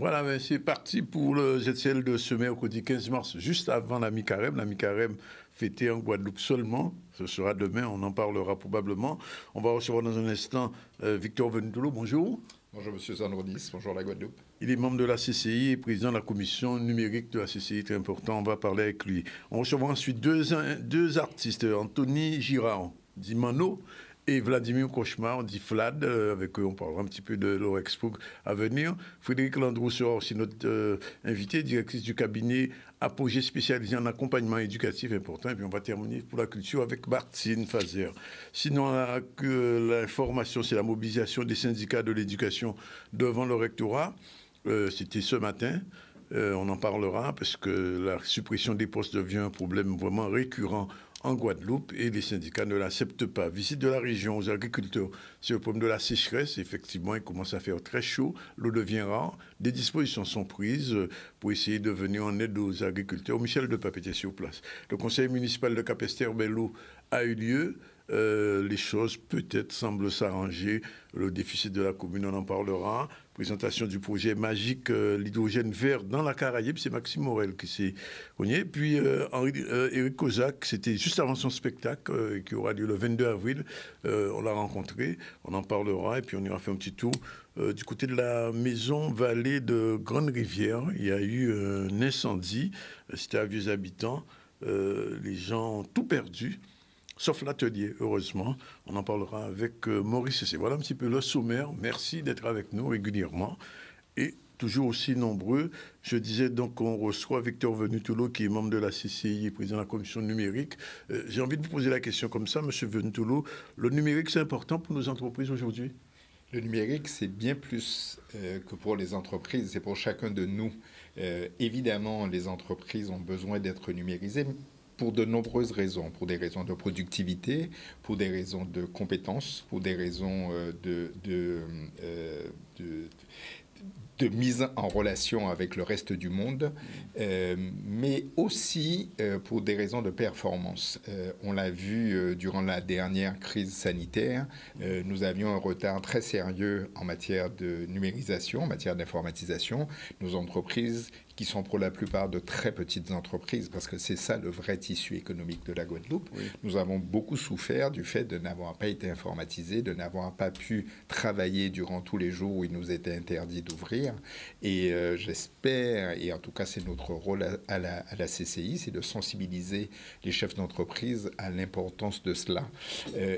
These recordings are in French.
Voilà, mais c'est parti pour le ZCL de ce mercredi 15 mars, juste avant la mi-carême. La mi-carême fêtée en Guadeloupe seulement. Ce sera demain, on en parlera probablement. On va recevoir dans un instant Victor Ventoulou. Bonjour. Bonjour Monsieur Zanrodis, bonjour la Guadeloupe. Il est membre de la CCI et président de la commission numérique de la CCI, très important, on va parler avec lui. On recevra ensuite deux artistes, Anthony Girard, dit Mano, et Vladimir Cauchemar, dit Vlad, avec eux on parlera un petit peu de leur expo à venir. Frédéric Landreau sera aussi notre invité, directrice du cabinet Apogée spécialisé en accompagnement éducatif important. Et puis on va terminer pour la culture avec Martine Fazer. Sinon, l'information, c'est la mobilisation des syndicats de l'éducation devant le rectorat. C'était ce matin. On en parlera parce que la suppression des postes devient un problème vraiment récurrent en Guadeloupe et les syndicats ne l'acceptent pas. Visite de la région aux agriculteurs, c'est le problème de la sécheresse. Effectivement, il commence à faire très chaud, l'eau devient rare. Des dispositions sont prises pour essayer de venir en aide aux agriculteurs. Michel Depape était sur place. Le conseil municipal de Capesterre-Belle-Eau a eu lieu. Les choses peut-être semblent s'arranger. Le déficit de la commune, on en parlera. Présentation du projet magique l'hydrogène vert dans la Caraïbe, c'est Maxime Morel qui s'est cogné. Puis Éric Kozak, c'était juste avant son spectacle qui aura lieu le 22 avril. On l'a rencontré, on en parlera et puis on ira faire un petit tour. Du côté de la maison Vallée de Grande-Rivière, il y a eu un incendie. C'était à Vieux Habitants. Les gens ont tout perdu. Sauf l'atelier, heureusement. On en parlera avec Maurice Cessé. Voilà un petit peu le sommaire. Merci d'être avec nous régulièrement. Et toujours aussi nombreux. Je disais donc qu'on reçoit Victor Ventoulou, qui est membre de la CCI et président de la commission numérique. J'ai envie de vous poser la question comme ça, Monsieur Ventoulou. Le numérique, c'est important pour nos entreprises aujourd'hui? Le numérique, c'est bien plus que pour les entreprises, c'est pour chacun de nous. Évidemment, les entreprises ont besoin d'être numérisées, pour de nombreuses raisons, pour des raisons de productivité, pour des raisons de compétences, pour des raisons de mise en relation avec le reste du monde, mais aussi pour des raisons de performance. On l'a vu durant la dernière crise sanitaire, nous avions un retard très sérieux en matière de numérisation, en matière d'informatisation. Nos entreprises, qui sont pour la plupart de très petites entreprises, parce que c'est ça le vrai tissu économique de la Guadeloupe. Oui. Nous avons beaucoup souffert du fait de n'avoir pas été informatisés, de n'avoir pas pu travailler durant tous les jours où il nous était interdit d'ouvrir. Et j'espère, et en tout cas c'est notre rôle à la CCI, c'est de sensibiliser les chefs d'entreprise à l'importance de cela.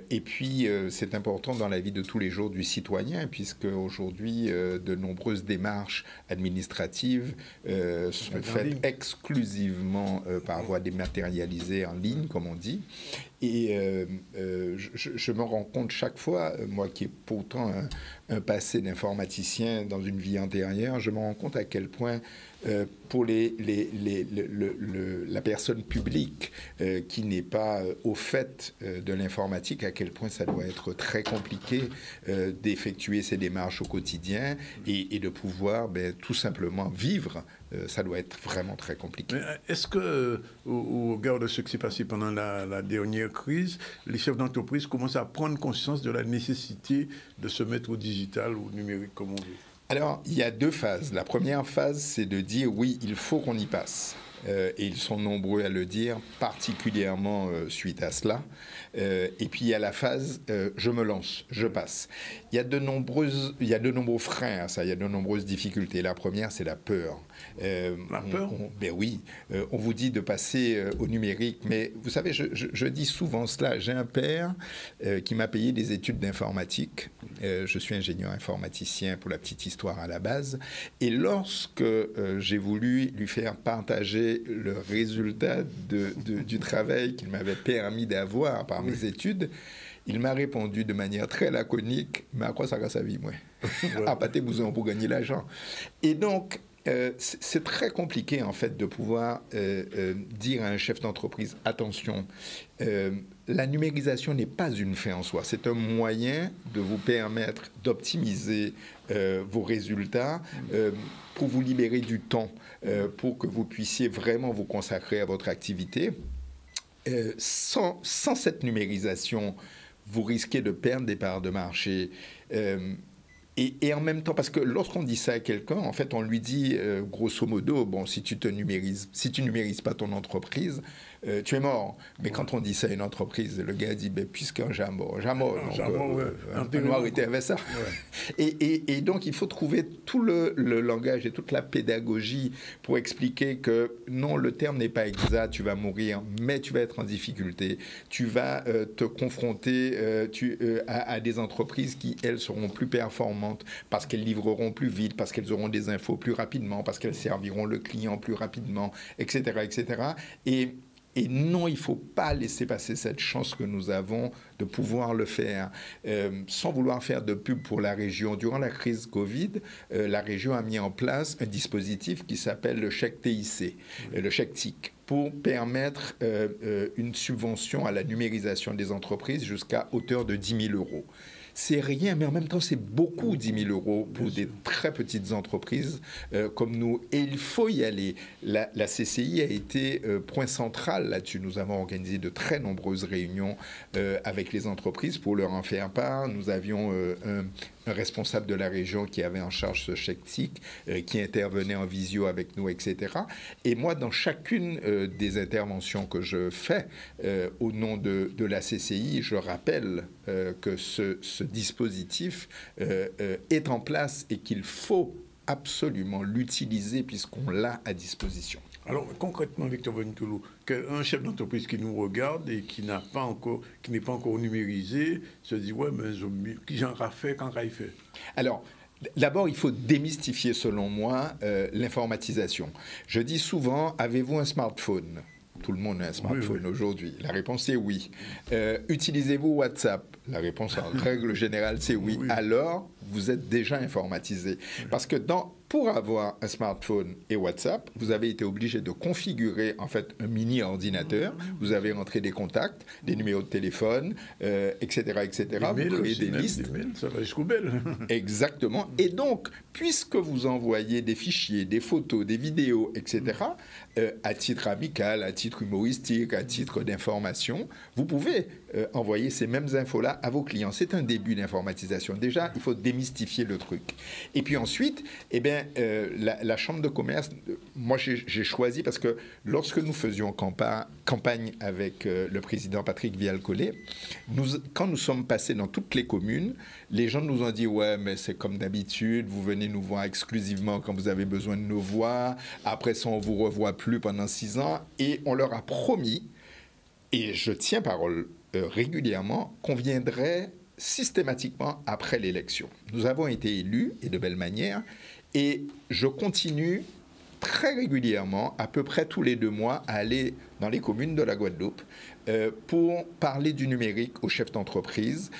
Et puis c'est important dans la vie de tous les jours du citoyen, puisque aujourd'hui de nombreuses démarches administratives sont faites exclusivement par voie dématérialisée en ligne, comme on dit. Et je me rends compte chaque fois, moi qui ai pourtant un passé d'informaticien dans une vie antérieure, je me rends compte à quel point pour la personne publique qui n'est pas au fait de l'informatique, à quel point ça doit être très compliqué d'effectuer ces démarches au quotidien et de pouvoir tout simplement vivre. Ça doit être vraiment très compliqué. Est-ce que, au regard de ce qui s'est passé pendant la dernière crise, les chefs d'entreprise commencent à prendre conscience de la nécessité de se mettre au digital, au numérique, comme on veut? Alors, il y a deux phases. La première phase, c'est de dire oui, il faut qu'on y passe. Et ils sont nombreux à le dire, particulièrement suite à cela. Et puis il y a la phase je me lance, je passe. Il y a de nombreux freins à ça, il y a de nombreuses difficultés. La première, c'est la peur. La peur? Ben oui, on vous dit de passer au numérique, mais vous savez, je dis souvent cela. J'ai un père qui m'a payé des études d'informatique. Je suis ingénieur informaticien pour la petite histoire à la base. Et lorsque j'ai voulu lui faire partager le résultat du travail qu'il m'avait permis d'avoir par mes études, il m'a répondu de manière très laconique, mais à quoi ça va sa vie, moi? À pâté besoin pour gagner l'argent. Et donc, c'est très compliqué, en fait, de pouvoir dire à un chef d'entreprise, attention, la numérisation n'est pas une fin en soi. C'est un moyen de vous permettre d'optimiser vos résultats pour vous libérer du temps, pour que vous puissiez vraiment vous consacrer à votre activité. Sans cette numérisation, vous risquez de perdre des parts de marché. Et en même temps, parce que lorsqu'on dit ça à quelqu'un, en fait, on lui dit, grosso modo, bon, si tu numérises pas ton entreprise, tu es mort. Mais quand on dit ça à une entreprise, le gars dit, ben, puisqu'un jamais, on va arrêter avec ça. Ouais. Et donc, il faut trouver tout le langage et toute la pédagogie pour expliquer que non, le terme n'est pas exact, tu vas mourir, mais tu vas être en difficulté. Tu vas te confronter à des entreprises qui, elles, seront plus performantes parce qu'elles livreront plus vite, parce qu'elles auront des infos plus rapidement, parce qu'elles serviront le client plus rapidement, etc., etc. Et non, il ne faut pas laisser passer cette chance que nous avons de pouvoir le faire. Sans vouloir faire de pub pour la région, durant la crise Covid, la région a mis en place un dispositif qui s'appelle le chèque TIC, le chèque TIC, pour permettre une subvention à la numérisation des entreprises jusqu'à hauteur de 10 000 euros. C'est rien, mais en même temps, c'est beaucoup, 10 000 euros pour des très petites entreprises comme nous. Et il faut y aller. La CCI a été point central là-dessus. Nous avons organisé de très nombreuses réunions avec les entreprises pour leur en faire part. Nous avions un responsable de la région qui avait en charge ce chèque TIC, qui intervenait en visio avec nous, etc. Et moi, dans chacune des interventions que je fais au nom de la CCI, je rappelle que ce dispositif est en place et qu'il faut absolument l'utiliser puisqu'on l'a à disposition. Alors concrètement, Victor Bonitoulou, un chef d'entreprise qui nous regarde et qui n'est pas encore numérisé se dit ouais, mais qui j'en ai fait, quand il fait. Alors, d'abord, il faut démystifier, selon moi, l'informatisation. Je dis souvent, avez-vous un smartphone ? Tout le monde a un smartphone aujourd'hui. La réponse est oui. Utilisez-vous WhatsApp ? La réponse en règle générale, c'est oui. Alors, vous êtes déjà informatisé. Parce que pour avoir un smartphone et WhatsApp, vous avez été obligé de configurer en fait un mini ordinateur. Vous avez rentré des contacts, des numéros de téléphone, etc., etc. Vous créez des listes. Ça va jusqu'au bel. Exactement. Et donc, puisque vous envoyez des fichiers, des photos, des vidéos, etc., à titre amical, à titre humoristique, à titre d'information, vous pouvez envoyer ces mêmes infos-là à vos clients. C'est un début d'informatisation. Déjà, il faut démystifier le truc. Et puis ensuite, eh bien, la Chambre de commerce, moi j'ai choisi parce que lorsque nous faisions campagne avec le président Patrick Vial-Collet, quand nous sommes passés dans toutes les communes, les gens nous ont dit « Ouais, mais c'est comme d'habitude, vous venez nous voir exclusivement quand vous avez besoin de nos voix. Après ça, on ne vous revoit plus pendant 6 ans. » Et on leur a promis, et je tiens parole régulièrement, qu'on viendrait systématiquement après l'élection. Nous avons été élus, et de belle manière, et je continue très régulièrement, à peu près tous les 2 mois, à aller dans les communes de la Guadeloupe pour parler du numérique aux chefs d'entreprise.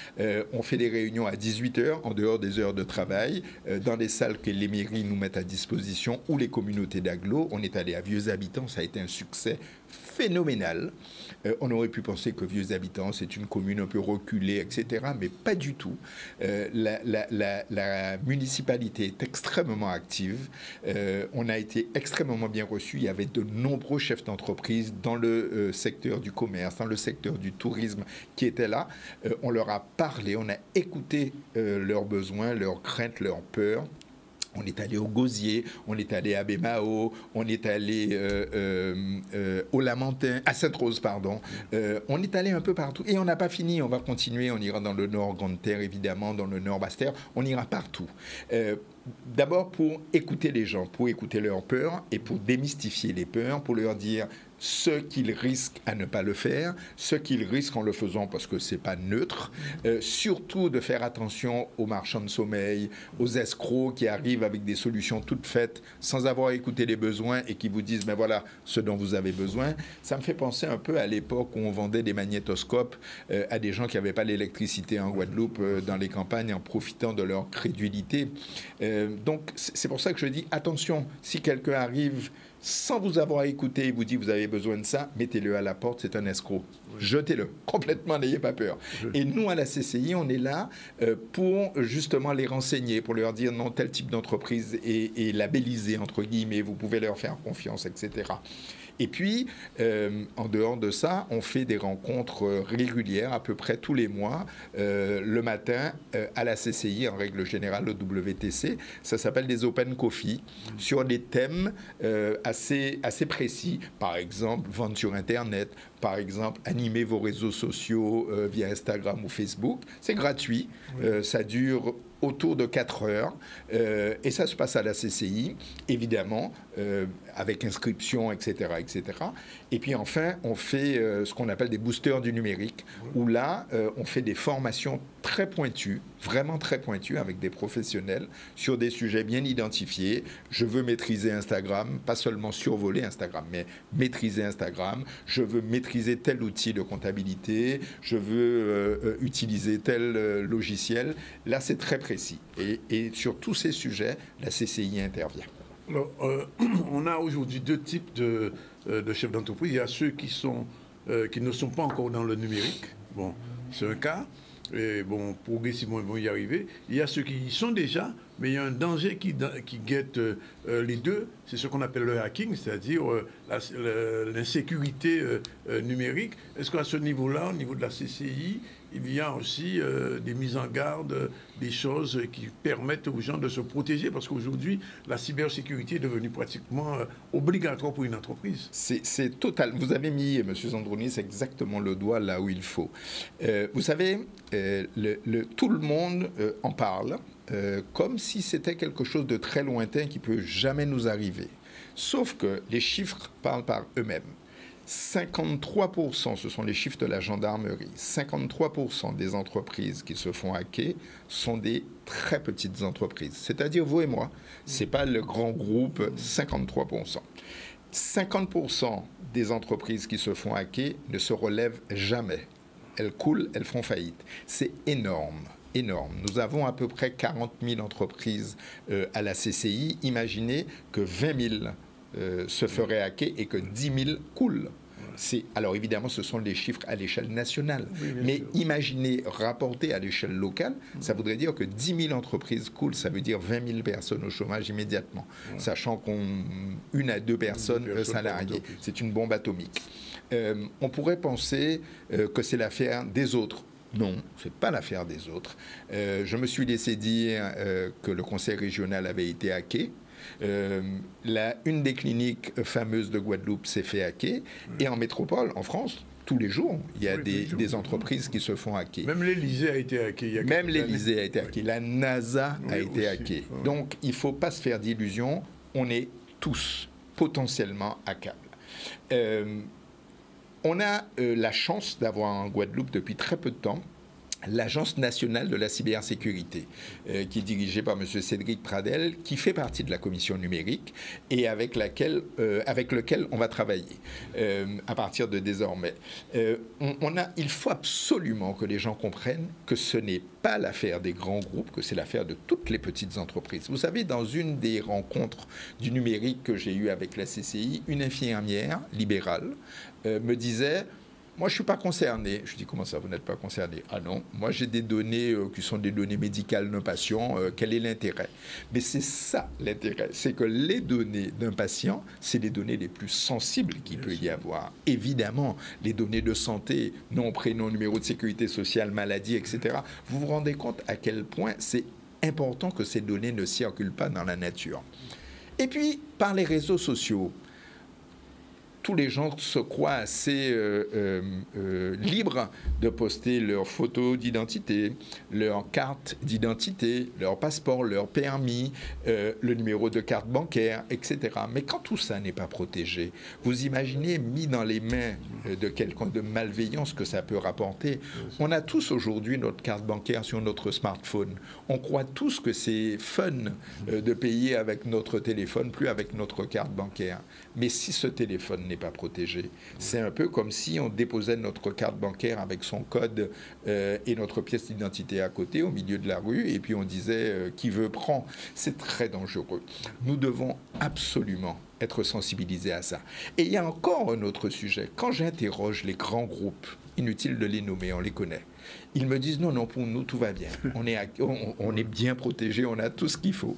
On fait des réunions à 18h, en dehors des heures de travail, dans des salles que les mairies nous mettent à disposition ou les communautés d'agglo. On est allé à Vieux Habitants, ça a été un succès phénoménal. On aurait pu penser que Vieux Habitants, c'est une commune un peu reculée, etc., mais pas du tout. La municipalité est extrêmement active. On a été extrêmement bien reçus. Il y avait de nombreux chefs d'entreprise dans le secteur du commerce, dans le secteur du tourisme qui étaient là. On leur a parlé, on a écouté leurs besoins, leurs craintes, leurs peurs. On est allé au Gosier, on est allé à Bémao, on est allé au Lamentin, à Sainte-Rose, pardon. On est allé un peu partout. Et on n'a pas fini, on va continuer. On ira dans le nord Grande-Terre, évidemment, dans le nord Basse-Terre. On ira partout. D'abord pour écouter les gens, pour écouter leurs peurs et pour démystifier les peurs, pour leur dire ce qu'ils risquent à ne pas le faire, ce qu'ils risquent en le faisant parce que c'est pas neutre, surtout de faire attention aux marchands de sommeil, aux escrocs qui arrivent avec des solutions toutes faites sans avoir écouté les besoins et qui vous disent ben voilà ce dont vous avez besoin. Ça me fait penser un peu à l'époque où on vendait des magnétoscopes à des gens qui n'avaient pas l'électricité en Guadeloupe dans les campagnes en profitant de leur crédulité. Donc c'est pour ça que je dis attention, si quelqu'un arrive sans vous avoir écouté, vous dit vous avez besoin de ça, mettez-le à la porte, c'est un escroc. Jetez-le, complètement, n'ayez pas peur. Et nous, à la CCI, on est là pour justement les renseigner, pour leur dire non, tel type d'entreprise est labellisé, entre guillemets, vous pouvez leur faire confiance, etc. Et puis, en dehors de ça, on fait des rencontres régulières, à peu près tous les mois, le matin, à la CCI, en règle générale, au WTC. Ça s'appelle des Open Coffee, sur des thèmes assez précis. Par exemple, vendre sur Internet, par exemple, animer vos réseaux sociaux via Instagram ou Facebook. C'est gratuit, ça dure autour de 4 heures, et ça se passe à la CCI, évidemment, avec inscription, etc., etc. Et puis enfin, on fait ce qu'on appelle des boosters du numérique, où là, on fait des formations très pointues, vraiment très pointues, avec des professionnels, sur des sujets bien identifiés. Je veux maîtriser Instagram, pas seulement survoler Instagram, mais maîtriser Instagram. Je veux maîtriser tel outil de comptabilité. Je veux utiliser tel logiciel. Là, c'est très précis. Et sur tous ces sujets, la CCI intervient. Alors, on a aujourd'hui deux types de chefs d'entreprise. Il y a ceux qui ne sont pas encore dans le numérique. Bon, c'est un cas. Et bon, progressivement, ils vont y arriver. Il y a ceux qui y sont déjà, mais il y a un danger qui guette les deux. C'est ce qu'on appelle le hacking, c'est-à-dire l'insécurité numérique. Est-ce qu'à ce niveau-là, au niveau de la CCI, il y a aussi des mises en garde, des choses qui permettent aux gens de se protéger? Parce qu'aujourd'hui, la cybersécurité est devenue pratiquement obligatoire pour une entreprise. C'est total. Vous avez mis, M. Zandronis, exactement le doigt là où il faut. Vous savez, tout le monde en parle comme si c'était quelque chose de très lointain qui peut jamais nous arriver. Sauf que les chiffres parlent par eux-mêmes. 53%, ce sont les chiffres de la gendarmerie, 53% des entreprises qui se font hacker sont des très petites entreprises. C'est-à-dire vous et moi, ce n'est pas le grand groupe, 53%. 50% des entreprises qui se font hacker ne se relèvent jamais. Elles coulent, elles font faillite. C'est énorme. Énorme. Nous avons à peu près 40 000 entreprises à la CCI. Imaginez que 20 000 se feraient hacker et que 10 000 coulent. Alors évidemment, ce sont les chiffres à l'échelle nationale. Oui, mais sûr. Imaginez, rapporté à l'échelle locale, ça voudrait dire que 10 000 entreprises coulent, ça veut dire 20 000 personnes au chômage immédiatement, sachant qu'une à deux personnes salariées. C'est une bombe atomique. On pourrait penser que c'est l'affaire des autres. Non, ce n'est pas l'affaire des autres. Je me suis laissé dire que le conseil régional avait été hacké. Une des cliniques fameuses de Guadeloupe s'est fait hacker. Et en métropole, en France, tous les jours, il y a des entreprises qui se font hacker. Même l'Élysée a été hacké. Même l'Élysée a été hacké. La NASA a été hackée. Donc, il ne faut pas se faire d'illusions. On est tous potentiellement hackables. On a la chance d'avoir en Guadeloupe depuis très peu de temps l'Agence nationale de la cybersécurité, qui est dirigée par M. Cédric Pradel, qui fait partie de la commission numérique et avec lequel on va travailler à partir de désormais. Il faut absolument que les gens comprennent que ce n'est pas l'affaire des grands groupes, que c'est l'affaire de toutes les petites entreprises. Vous savez, dans une des rencontres du numérique que j'ai eues avec la CCI, une infirmière libérale me disait: moi, je ne suis pas concerné. Je dis: comment ça, vous n'êtes pas concerné? Ah non, moi j'ai des données qui sont des données médicales d'un patient. Quel est l'intérêt? Mais c'est ça l'intérêt. C'est que les données d'un patient, c'est les données les plus sensibles qu'il peut y avoir. Évidemment, les données de santé, nom, prénom, numéro de sécurité sociale, maladie, etc. Vous vous rendez compte à quel point c'est important que ces données ne circulent pas dans la nature. Et puis, par les réseaux sociaux, tous les gens se croient assez libres de poster leurs photos d'identité, leurs cartes d'identité, leur passeport, leur permis, le numéro de carte bancaire, etc. Mais quand tout ça n'est pas protégé, vous imaginez, mis dans les mains de quelqu'un de malveillant, ce que ça peut rapporter. On a tous aujourd'hui notre carte bancaire sur notre smartphone. On croit tous que c'est fun de payer avec notre téléphone, plus avec notre carte bancaire. Mais si ce téléphone n'est pas protégé, c'est un peu comme si on déposait notre carte bancaire avec son code et notre pièce d'identité à côté, au milieu de la rue, et puis on disait qui veut prend. C'est très dangereux. Nous devons absolument être sensibilisés à ça. Et il y a encore un autre sujet. Quand j'interroge les grands groupes, inutile de les nommer, on les connaît, ils me disent: non, non, pour nous, tout va bien. On est bien protégés, on a tout ce qu'il faut.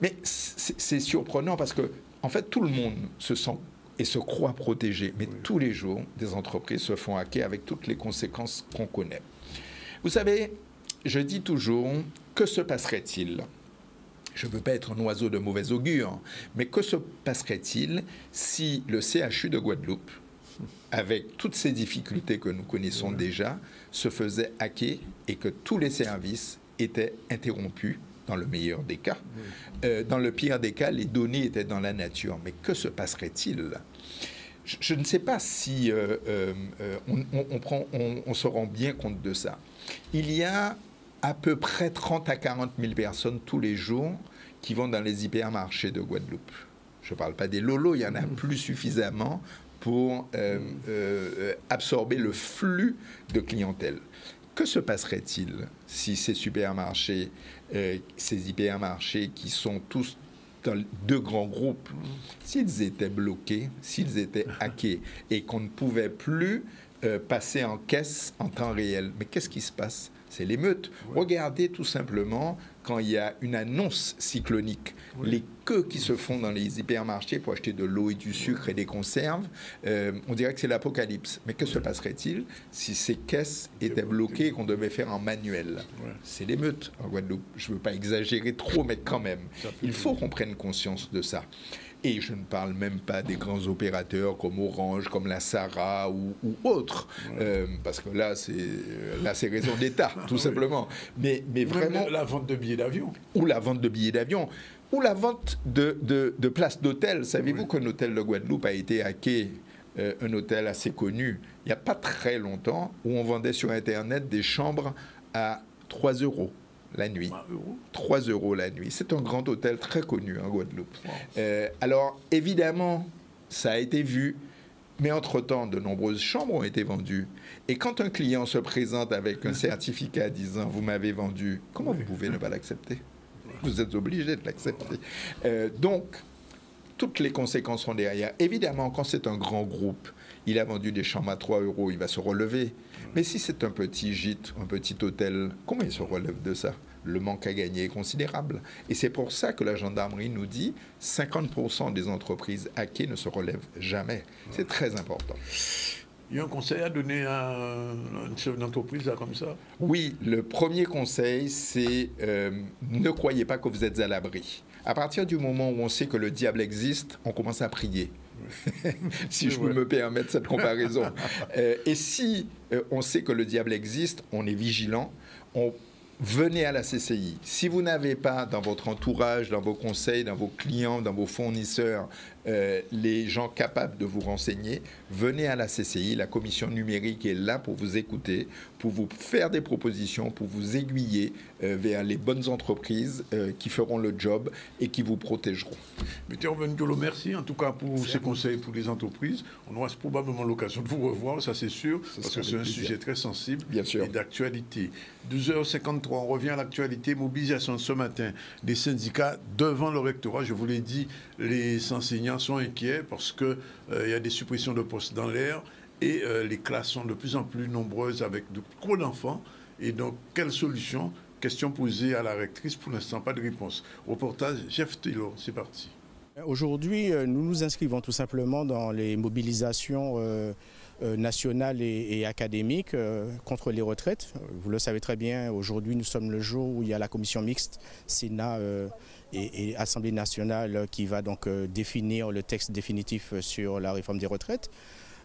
Mais c'est surprenant parce que, en fait, tout le monde se sent et se croient protégés. Mais tous les jours, des entreprises se font hacker avec toutes les conséquences qu'on connaît. Vous savez, je dis toujours, que se passerait-il ? Je ne veux pas être un oiseau de mauvais augure, mais que se passerait-il si le CHU de Guadeloupe, avec toutes ces difficultés que nous connaissons déjà, se faisait hacker et que tous les services étaient interrompus, dans le meilleur des cas. Dans le pire des cas, les données étaient dans la nature. Mais que se passerait-il ? Je ne sais pas si on se rend bien compte de ça. Il y a à peu près 30 à 40 000 personnes tous les jours qui vont dans les hypermarchés de Guadeloupe. Je ne parle pas des lolos, il y en a plus suffisamment pour absorber le flux de clientèle. Que se passerait-il si ces supermarchés, ces hypermarchés qui sont tous dans deux grands groupes, s'ils étaient bloqués, s'ils étaient hackés et qu'on ne pouvait plus passer en caisse en temps réel? Mais qu'est-ce qui se passe? C'est l'émeute. Regardez tout simplement quand il y a une annonce cyclonique, les queues qui se font dans les hypermarchés pour acheter de l'eau et du sucre et des conserves, on dirait que c'est l'apocalypse. Mais que se passerait-il si ces caisses étaient bloquées et qu'on devait faire en manuel? C'est l'émeute en Guadeloupe. Je ne veux pas exagérer trop, mais quand même, il faut qu'on prenne conscience de ça. Et je ne parle même pas des grands opérateurs comme Orange, comme la Sara ou autres, parce que là, c'est raison d'État, tout simplement. Mais vraiment... La vente de billets d'avion. Ou la vente de billets d'avion. Ou la vente de places d'hôtel. Savez-vous qu'un hôtel de Guadeloupe a été hacké, un hôtel assez connu, il n'y a pas très longtemps, où on vendait sur Internet des chambres à 3 € la nuit. 3 € la nuit. C'est un grand hôtel très connu en Guadeloupe. Alors, évidemment, ça a été vu, mais entre-temps, de nombreuses chambres ont été vendues. Et quand un client se présente avec un certificat disant « vous m'avez vendu », comment vous pouvez ne pas l'accepter? Vous êtes obligé de l'accepter. Donc, toutes les conséquences sont derrière. Évidemment, quand c'est un grand groupe, il a vendu des chambres à 3 €, il va se relever. Mais si c'est un petit gîte, un petit hôtel, comment il se relève de ça? Le manque à gagner est considérable. Et c'est pour ça que la gendarmerie nous dit 50% des entreprises hackées ne se relèvent jamais. C'est très important. Il y a un conseil à donner à un chef d'entreprise comme ça? Oui, le premier conseil, c'est ne croyez pas que vous êtes à l'abri. À partir du moment où on sait que le diable existe, on commence à prier. Si je peux me permettre cette comparaison. Et si on sait que le diable existe, on est vigilant, venez à la CCI. Si vous n'avez pas dans votre entourage, dans vos conseils, dans vos clients, dans vos fournisseurs, les gens capables de vous renseigner, venez à la CCI. La commission numérique est là pour vous écouter, pour vous faire des propositions, pour vous aiguiller vers les bonnes entreprises qui feront le job et qui vous protégeront. M. Ndiolo, merci en tout cas pour ces conseils pour les entreprises. On aura probablement l'occasion de vous revoir, ça c'est sûr, parce que c'est un sujet très sensible et d'actualité. 12h53, on revient à l'actualité. Mobilisation ce matin des syndicats devant le rectorat. Je vous l'ai dit, les enseignants sont inquiets parce qu'il y a des suppressions de postes dans l'air et les classes sont de plus en plus nombreuses avec trop d'enfants. Et donc, quelle solution? Question posée à la rectrice, pour l'instant, pas de réponse. Reportage, Jeff Taylor, c'est parti. Aujourd'hui, nous nous inscrivons tout simplement dans les mobilisations nationales et académiques contre les retraites. Vous le savez très bien, aujourd'hui nous sommes le jour où il y a la commission mixte Sénat et Assemblée nationale qui va donc définir le texte définitif sur la réforme des retraites.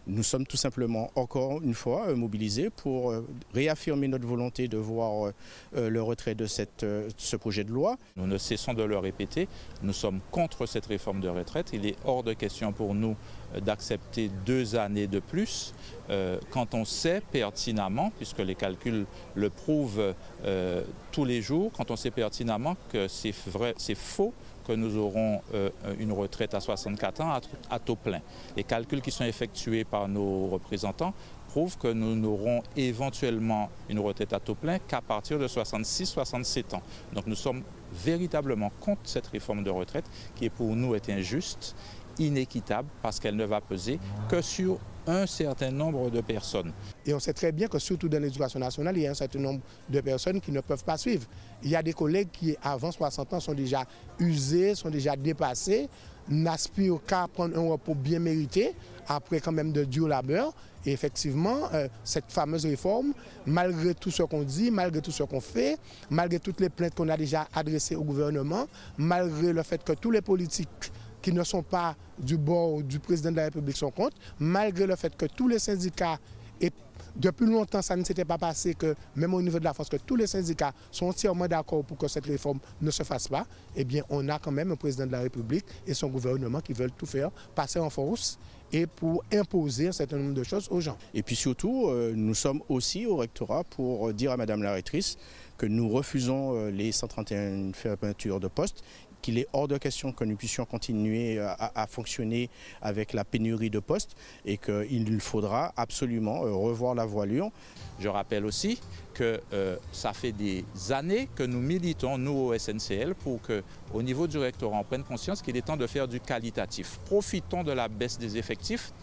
Nous sommes tout simplement, encore une fois, mobilisés pour réaffirmer notre volonté de voir le retrait de ce projet de loi. Nous ne cessons de le répéter, nous sommes contre cette réforme de retraite. Il est hors de question pour nous d'accepter 2 années de plus quand on sait pertinemment, puisque les calculs le prouvent tous les jours, quand on sait pertinemment que c'est faux, que nous aurons une retraite à 64 ans à taux plein. Les calculs qui sont effectués par nos représentants prouvent que nous n'aurons éventuellement une retraite à taux plein qu'à partir de 66-67 ans. Donc nous sommes véritablement contre cette réforme de retraite qui pour nous est injuste inéquitable parce qu'elle ne va peser que sur un certain nombre de personnes. Et on sait très bien que surtout dans l'éducation nationale, il y a un certain nombre de personnes qui ne peuvent pas suivre. Il y a des collègues qui, avant 60 ans, sont déjà usés, sont déjà dépassés, n'aspirent qu'à prendre un repos bien mérité, après quand même de dur labeur. Et effectivement, cette fameuse réforme, malgré tout ce qu'on dit, malgré tout ce qu'on fait, malgré toutes les plaintes qu'on a déjà adressées au gouvernement, malgré le fait que tous les politiques qui ne sont pas du bord du président de la République sont contre, malgré le fait que tous les syndicats, et depuis longtemps ça ne s'était pas passé, que même au niveau de la France, que tous les syndicats sont entièrement d'accord pour que cette réforme ne se fasse pas, eh bien on a quand même un président de la République et son gouvernement qui veulent tout faire passer en force et pour imposer un certain nombre de choses aux gens. Et puis surtout, nous sommes aussi au rectorat pour dire à Madame la rectrice que nous refusons les 131 fermetures de postes, qu'il est hors de question que nous puissions continuer à fonctionner avec la pénurie de postes et qu'il faudra absolument revoir la voilure. Je rappelle aussi que ça fait des années que nous militons, nous au SNCL, pour qu'au niveau du rectorat, on prenne conscience qu'il est temps de faire du qualitatif. Profitons de la baisse des effectifs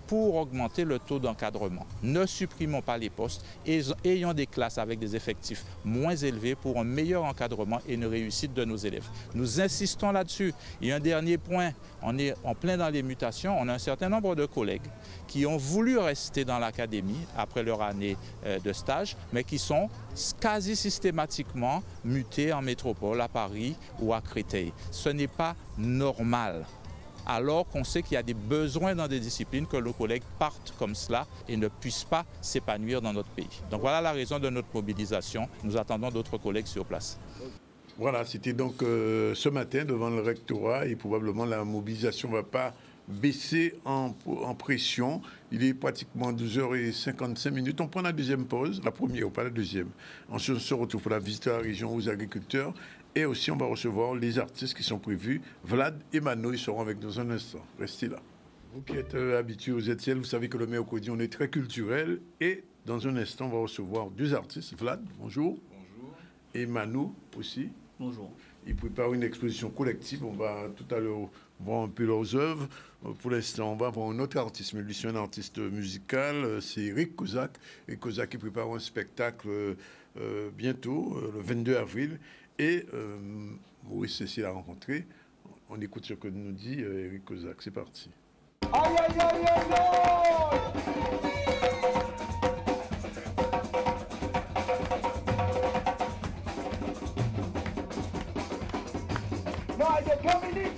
pour augmenter le taux d'encadrement. Ne supprimons pas les postes et ayons des classes avec des effectifs moins élevés pour un meilleur encadrement et une réussite de nos élèves. Nous insistons là-dessus. Et un dernier point, on est en plein dans les mutations. On a un certain nombre de collègues qui ont voulu rester dans l'académie après leur année de stage, mais qui sont quasi systématiquement mutés en métropole, à Paris ou à Créteil. Ce n'est pas normal, alors qu'on sait qu'il y a des besoins dans des disciplines, que nos collègues partent comme cela et ne puissent pas s'épanouir dans notre pays. Donc voilà la raison de notre mobilisation. Nous attendons d'autres collègues sur place. Voilà, c'était donc ce matin devant le rectorat et probablement la mobilisation ne va pas baisser en pression. Il est pratiquement 12h55. On prend la deuxième pause, la première, pas la deuxième. Ensuite, on se retrouve pour la visite à la région aux agriculteurs. Et aussi, on va recevoir les artistes qui sont prévus. Vlad et Mano, ils seront avec nous dans un instant. Restez là. Vous qui êtes habitués aux ZCL, vous savez que le mercredi, on est très culturel. Et dans un instant, on va recevoir deux artistes. Vlad, bonjour. Bonjour. Et Mano aussi. Bonjour. Ils préparent une exposition collective. On va tout à l'heure voir un peu leurs œuvres. Pour l'instant, on va voir un autre artiste, mais lui, c'est un artiste musical. C'est Eric Kozak. Eric Kozak qui prépare un spectacle bientôt, le 22 avril. Et Maurice Cécile a rencontré. On écoute ce que nous dit Eric Kozak. C'est parti. Aïe, aïe, aïe, aïe, aïe. Non, il est Dominique.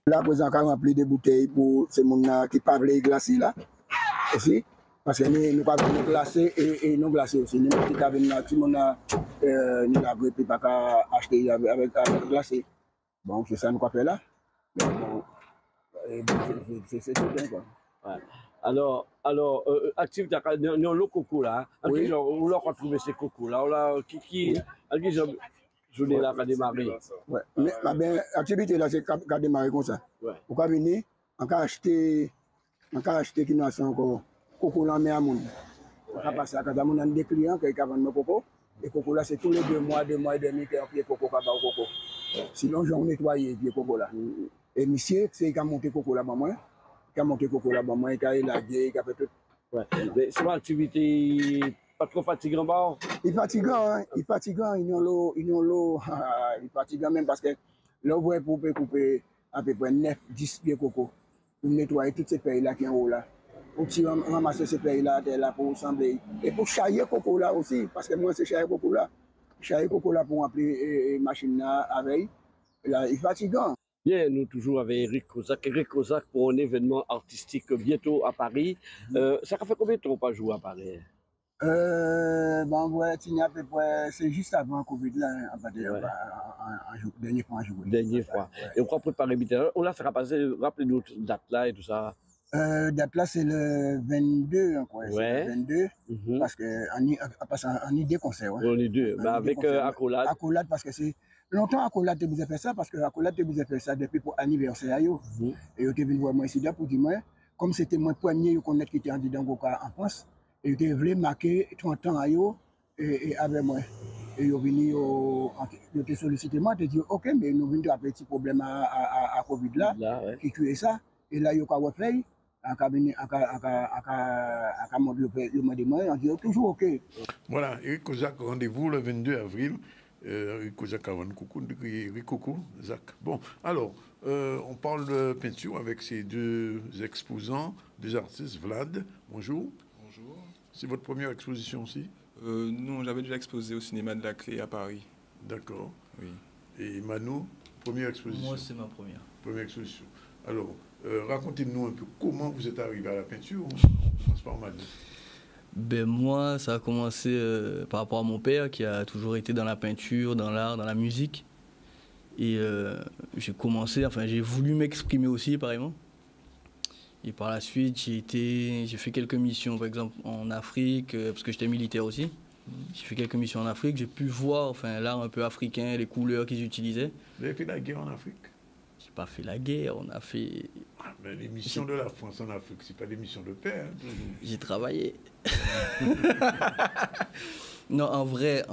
Là, présent, on a rempli des bouteilles pour ces gens qui parlent glacés là aussi. Parce que nous pas nous glacer et nous glacer aussi. Nous qui avons là, tout le monde a nous la grippe pas acheter avec glacé. Bon, c'est ça nous fait là. Mais bon, c'est tout bien quoi. Ouais. Alors, activité, nous le coco là. Oui. On l'a retrouvé ces cocos là. On l'a qui journée là qui a démarré. Ouais. Mais l'activité là, c'est qui a démarré comme ça. Ouais. Pour qu'on venir, on peut acheter qui nous a encore coco là, mais à monde. On va passer à quand on a des clients qui vendent nos coco. Et coco là, c'est tous les 2 mois et demi qu'on pied coco au coco. Sinon, j'en nettoyer pied coco là. Et monsieur, c'est qui a monté coco là bas moi. Qui a monté coco là bas moi, qui a élagué, qui a fait tout. Ouais. Mais c'est une activité pas trop fatigant bah. Il est fatigant, hein? Il est fatigant, il est fatigant même parce que là, vous pouvez couper à peu près 9-10 pieds coco pour nettoyer toutes ces feuilles là qui sont en haut là. Pour ramasser ces feuilles là pour assembler. Et pour chailler coco là aussi, parce que moi c'est chailler coco là. Chailler coco là pour appeler machine là avec. Là, il est fatigant. Bien, nous toujours avec Eric Kozak. Eric Kozak pour un événement artistique bientôt à Paris. Ça fait combien de temps pas jouer à Paris? Bon, ouais, à peu près, c'est juste avant le Covid là, dernière fois en jour. Dernière fois. Ouais. Et on croit préparer l'habitude. On l'a fait passer, rappelez-nous date là et tout ça. Date là, c'est le 22, hein, quoi. Ouais. C'est le 22, parce qu'on y a des concerts. Ouais. On est deux, bah, avec accolade. Accolade, parce que c'est longtemps, Accolade te besoin faire ça, parce que Accolade te besoin faire ça depuis pour l'anniversaire. Et ils te venu voir moi ici, pour dire, moi, comme c'était mon premier qui était en Didangoka en France, et ils voulu marquer 30 ans à eux, et avec moi. Et ils sont venus, ils te sollicité moi, ils ont dit, ok, mais nous venons avec un petit problème à Covid là, qui tue ça. Et là, ils ont refait, à cabinet, à on dit toujours ok. Voilà, Eric Kozak, rendez-vous le 22 avril. Eric Kozak avant coucou, Eric Coco, Zach. Bon, alors, on parle de peinture avec ces deux exposants, deux artistes. Vlad, bonjour. Bonjour. C'est votre première exposition aussi? Non, j'avais déjà exposé au cinéma de la Clé à Paris. D'accord. Oui. Et Manu, première exposition? Moi, c'est ma première. Première exposition. Alors, racontez-nous un peu comment vous êtes arrivé à la peinture. On commence par Manu. Ben moi, ça a commencé par rapport à mon père qui a toujours été dans la peinture, dans l'art, dans la musique. Et j'ai commencé, enfin j'ai voulu m'exprimer aussi, pareillement. Et par la suite, j'ai fait quelques missions, par exemple en Afrique, parce que j'étais militaire aussi. J'ai fait quelques missions en Afrique, j'ai pu voir enfin, l'art un peu africain, les couleurs qu'ils utilisaient. Vous avez fait la guerre en Afrique? J'ai pas fait la guerre, on a fait... Ah, mais les missions de la France en Afrique, c'est pas des missions de paix. Hein. J'ai travaillé. Non, en vrai,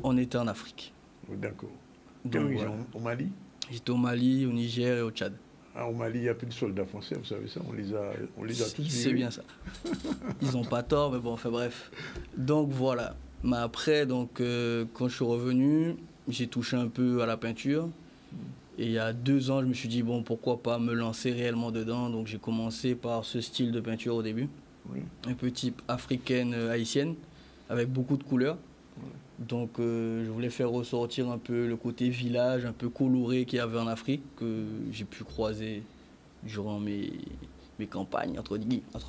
on était en Afrique. D'accord. Quelle région? Voilà. Au Mali? J'étais au Mali, au Niger et au Tchad. Ah, au Mali, il n'y a plus de soldats français, vous savez ça? On les a tous virés. C'est bien ça. Ils n'ont pas tort, mais bon, enfin bref. Donc voilà. Mais après, donc, quand je suis revenu, j'ai touché un peu à la peinture. Et il y a 2 ans, je me suis dit, bon, pourquoi pas me lancer réellement dedans. Donc j'ai commencé par ce style de peinture au début. Oui. Un peu type africaine, haïtienne, avec beaucoup de couleurs. Oui. Donc je voulais faire ressortir un peu le côté village, un peu coloré qu'il y avait en Afrique, que j'ai pu croiser durant mes campagnes, entre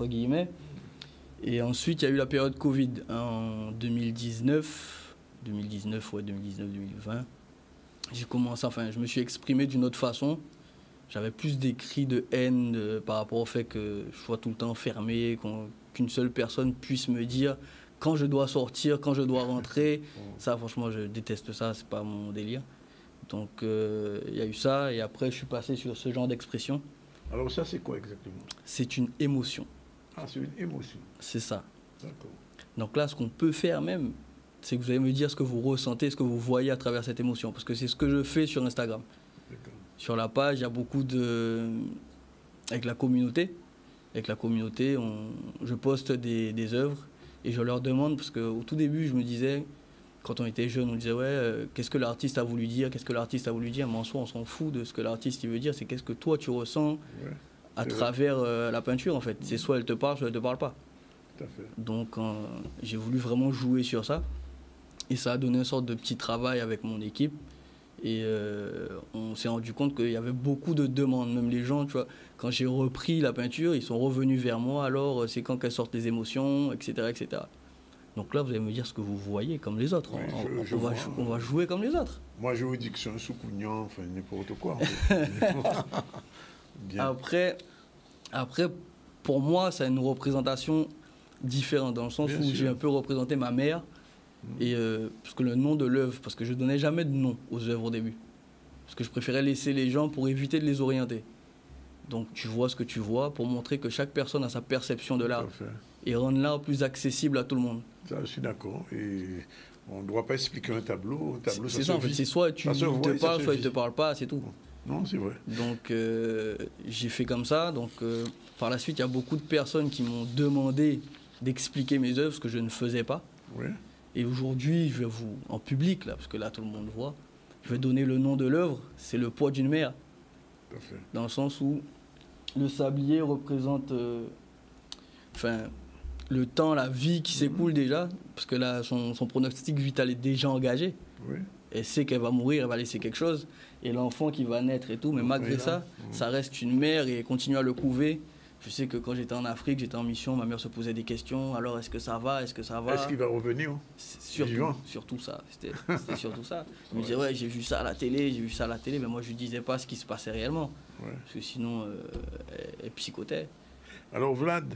guillemets. Et ensuite, il y a eu la période Covid en 2019, 2020. J'ai commencé, enfin, je me suis exprimé d'une autre façon. J'avais plus des cris de haine par rapport au fait que je sois tout le temps fermé, qu'une seule personne puisse me dire quand je dois sortir, quand je dois rentrer. Ça, franchement, je déteste ça, c'est pas mon délire. Donc, il y a eu ça, et après, je suis passé sur ce genre d'expression. Alors ça, c'est quoi exactement? C'est une émotion. Ah, c'est une émotion. C'est ça. D'accord. Donc là, ce qu'on peut faire même, c'est que vous allez me dire ce que vous ressentez, ce que vous voyez à travers cette émotion. Parce que c'est ce que je fais sur Instagram. Sur la page, il y a beaucoup de... Avec la communauté, je poste des œuvres et je leur demande, parce qu'au tout début, je me disais, quand on était jeune, on disait, ouais, qu'est-ce que l'artiste a voulu dire, mais en soi, on s'en fout de ce que l'artiste il veut dire, c'est qu'est-ce que toi, tu ressens à travers la peinture, en fait. C'est soit elle te parle, soit elle ne te parle pas. Tout à fait. Donc, j'ai voulu vraiment jouer sur ça. Et ça a donné une sorte de petit travail avec mon équipe. Et on s'est rendu compte qu'il y avait beaucoup de demandes. Même les gens, tu vois, quand j'ai repris la peinture, ils sont revenus vers moi. Alors, c'est quand qu'elles sortent les émotions, etc., etc. Donc là, vous allez me dire ce que vous voyez comme les autres. Oui, on va jouer comme les autres. Moi, je vous dis que c'est un sous-cougnant, enfin, n'importe quoi. Bien. Après, pour moi, c'est une représentation différente, dans le sens où j'ai un peu représenté ma mère. Et parce que le nom de l'œuvre, parce que je ne donnais jamais de nom aux œuvres au début. Parce que je préférais laisser les gens pour éviter de les orienter. Donc tu vois ce que tu vois pour montrer que chaque personne a sa perception de l'art. Et rendre l'art plus accessible à tout le monde. Ça, je suis d'accord. Et on ne doit pas expliquer un tableau. C'est ça, en fait. C'est soit tu te parles, soit il ne te parle pas, c'est tout. Non, c'est vrai. Donc j'ai fait comme ça. Donc par la suite, il y a beaucoup de personnes qui m'ont demandé d'expliquer mes œuvres, ce que je ne faisais pas. Oui. Et aujourd'hui, je vais vous, en public, là, parce que là, tout le monde voit, je vais donner le nom de l'œuvre, c'est Le poids d'une mer. Parfait. Dans le sens où le sablier représente le temps, la vie qui s'écoule déjà, parce que là, son pronostic vital est déjà engagé. Oui. Elle sait qu'elle va mourir, elle va laisser quelque chose. Et l'enfant qui va naître et tout, mais malgré ça, ça reste une mère et elle continue à le couver. Je sais que quand j'étais en Afrique, j'étais en mission, ma mère se posait des questions. Alors, est-ce que ça va? Est-ce que ça va? Est-ce qu'il va revenir? Surtout ça. C'était surtout ça. Je me disais, ouais, j'ai vu ça à la télé, mais moi, je ne disais pas ce qui se passait réellement. Ouais. Parce que sinon, elle psychotait. Alors, Vlad,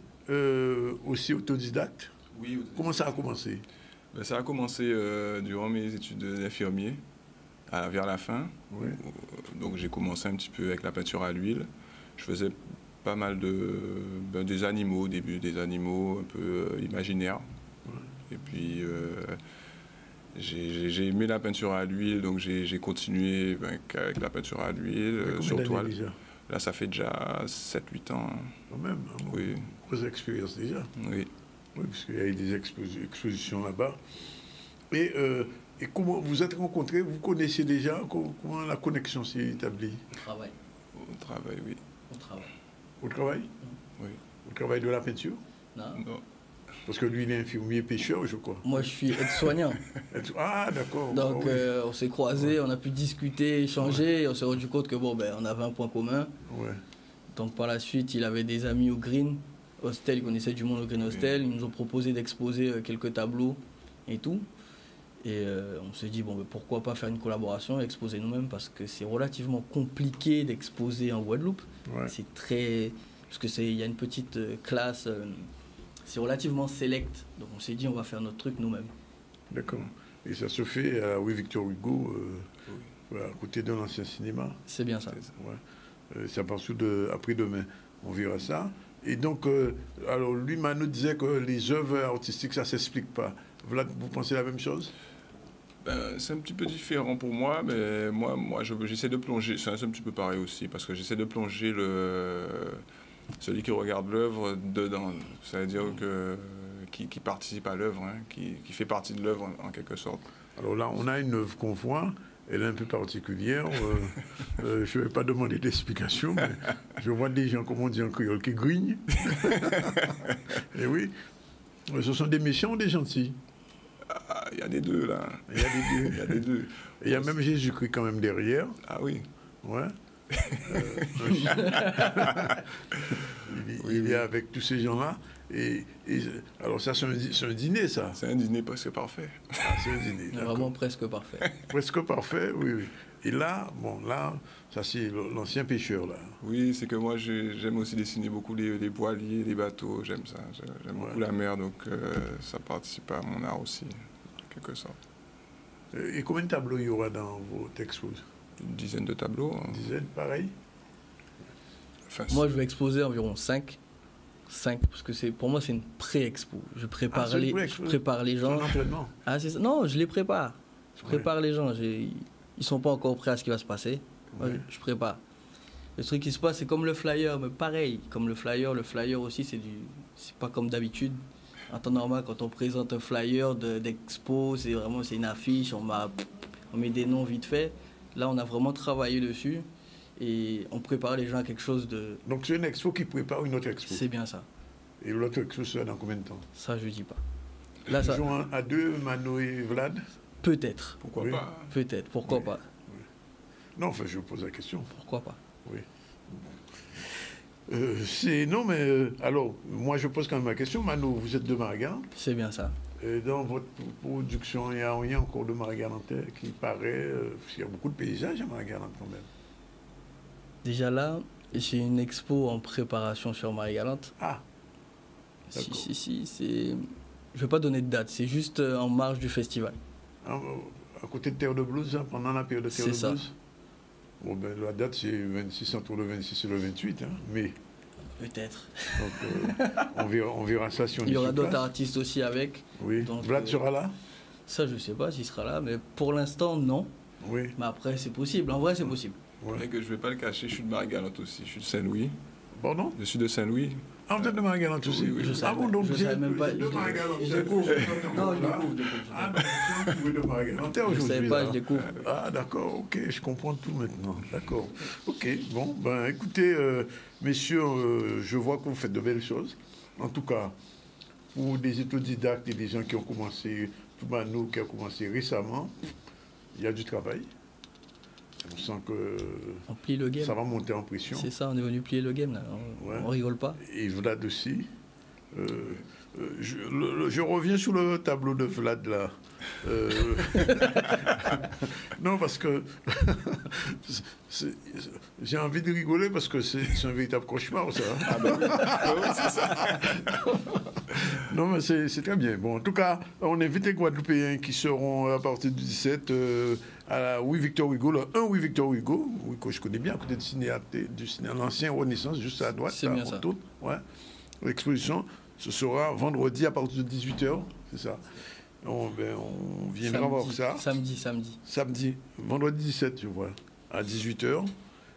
aussi autodidacte? Oui. Comment ça a commencé? Ben, ça a commencé durant mes études d'infirmier, vers la fin. Oui. Donc j'ai commencé un petit peu avec la peinture à l'huile. Je faisais pas mal des animaux au début, des animaux un peu imaginaires. Et puis j'ai aimé la peinture à l'huile, donc j'ai continué avec la peinture à l'huile sur toile. Déjà Là, ça fait déjà 7-8 ans. quand même, hein, Oui. grosse expérience déjà. Oui. Oui, parce qu'il y a eu des expositions là-bas. Et comment vous êtes rencontrés, vous connaissez déjà, comment la connexion s'est établie? Au travail. Au travail, oui. Au travail. Au travail? Oui. Au travail de la peinture? Non. Non. Parce que lui, il est infirmier pêcheur, je crois. Moi, je suis aide-soignant. Ah, d'accord. Donc, Ah, oui. on s'est croisés, on a pu discuter, échanger, et on s'est rendu compte que bon, on avait un point commun. Ouais. Donc, par la suite, il avait des amis au Green Hostel, ils connaissaient du monde au Green Hostel. Ils nous ont proposé d'exposer quelques tableaux et tout. Et on s'est dit, pourquoi pas faire une collaboration et exposer nous-mêmes, parce que c'est relativement compliqué d'exposer en Guadeloupe. Ouais. C'est très. Parce qu'il y a une petite classe. C'est relativement select. Donc on s'est dit, on va faire notre truc nous-mêmes. D'accord. Et ça se fait à oui, Victor Hugo, à côté de l'ancien cinéma. C'est bien ça. Ouais. C'est à partir de après-demain. On verra ça. Et donc, alors lui, Manu disait que les œuvres artistiques, ça ne s'explique pas. Vlad, vous pensez la même chose? C'est un petit peu différent pour moi, mais moi j'essaie de plonger. C'est un petit peu pareil aussi, parce que j'essaie de plonger celui qui regarde l'œuvre dedans. C'est-à-dire qui participe à l'œuvre, hein, qui fait partie de l'œuvre en quelque sorte. Alors là, on a une œuvre qu'on voit, elle est un peu particulière. Je ne vais pas demander d'explication, mais je vois des gens, comme on dit en créole, qui grignent. Et oui, ce sont des méchants ou des gentils? Il y a des deux, là. Il y a des deux. Il y a des deux. Et il y a même Jésus-Christ quand même derrière. Ah oui. Ouais. Il est avec tous ces gens-là. Et alors ça, c'est un dîner, ça. C'est un dîner presque parfait. Ah, c'est un dîner. Vraiment presque parfait. Presque parfait, oui, oui. Et là, ça c'est l'ancien pêcheur, là. Oui, c'est que moi, j'aime aussi dessiner beaucoup les voiliers, les bateaux. J'aime ça. J'aime beaucoup la mer, donc ça participe à mon art aussi, en quelque sorte. Et combien de tableaux il y aura dans votre expo? Une dizaine de tableaux. Une dizaine, pareil? Enfin, moi, je vais exposer environ 5. 5, parce que pour moi, c'est une pré-expo. Je prépare les gens. C'est un entraînement. Ah, c'est ça. Non, je les prépare. Je prépare les gens. Ils ne sont pas encore prêts à ce qui va se passer. Moi, je prépare. Le truc qui se passe, c'est comme le flyer, mais pareil. Comme le flyer aussi, c'est pas comme d'habitude. En temps normal, quand on présente un flyer d'expo, c'est une affiche, on met des noms vite fait. Là, on a vraiment travaillé dessus et on prépare les gens à quelque chose de... Donc, c'est une expo qui prépare une autre expo. C'est bien ça. Et l'autre expo sera dans combien de temps? Ça, je ne dis pas. Là, ça... Jouons à deux, Mano et Vlad? Peut-être. Pourquoi pas? Peut-être. Pourquoi pas? Oui. Non, enfin, je vous pose la question. Pourquoi pas? Oui. Non, mais alors, moi, je pose quand même la question. Mano, vous êtes de Margalante? C'est bien ça. Dans votre production, il y a rien encore de Margalantais qui paraît... parce qu'il y a beaucoup de paysages à Margalante quand même. Déjà là, j'ai une expo en préparation sur Marie-Galante. Ah, si, c'est... Je ne vais pas donner de date, c'est juste en marge du festival. À côté de Terre de Blues, hein, pendant la période de Terre de C'est ça. Blues? Bon, la date, c'est 26, entre le 26 et le 28, hein, mais... Peut-être. Donc, on verra ça si on est sur place. Il y aura d'autres artistes aussi avec. Oui. Donc, Vlad sera là? Ça, je ne sais pas s'il sera là, mais pour l'instant, non. Oui. Mais après, c'est possible. En vrai, c'est possible. Ouais. Mais que je ne vais pas le cacher, je suis de Marie-Galante aussi. Je suis de Saint-Louis. Pardon? Je suis de Saint-Louis. Ah, vous êtes de Marie-Galante aussi? Oui, je savais, donc je savais même pas. De Marie-Galante. Je découvre. Non, je découvre. Ah, donc vous êtes de Marie-Galante aujourd'hui? Je ne savais pas, je découvre. Ah, d'accord, ok, je comprends tout maintenant. D'accord. Ok, bon, ben écoutez, messieurs, je vois que vous faites de belles choses. En tout cas, pour des autodidactes et des gens qui ont commencé, tout Mano qui a commencé récemment, il y a du travail. On sent que on plie le game. Ça va monter en pression. C'est ça, on est venu plier le game là. On rigole pas. Et Vlad aussi. Je reviens sur le tableau de Vlad là. Non, parce que j'ai envie de rigoler parce que c'est un véritable cauchemar, ça. Ah ben oui, c'est ça. Non, mais c'est très bien. Bon, en tout cas, on invite les Guadeloupéens qui seront à partir du 17 à la Oui Victor Hugo, le 1 Oui Victor Hugo, oui, que je connais bien, à côté du cinéma, l'ancien Renaissance, juste à droite. C'est bien ça. Ouais. L'exposition, ce sera vendredi à partir de 18h, c'est ça. On viendra voir ça. Samedi, vendredi 17, je vois, à 18h.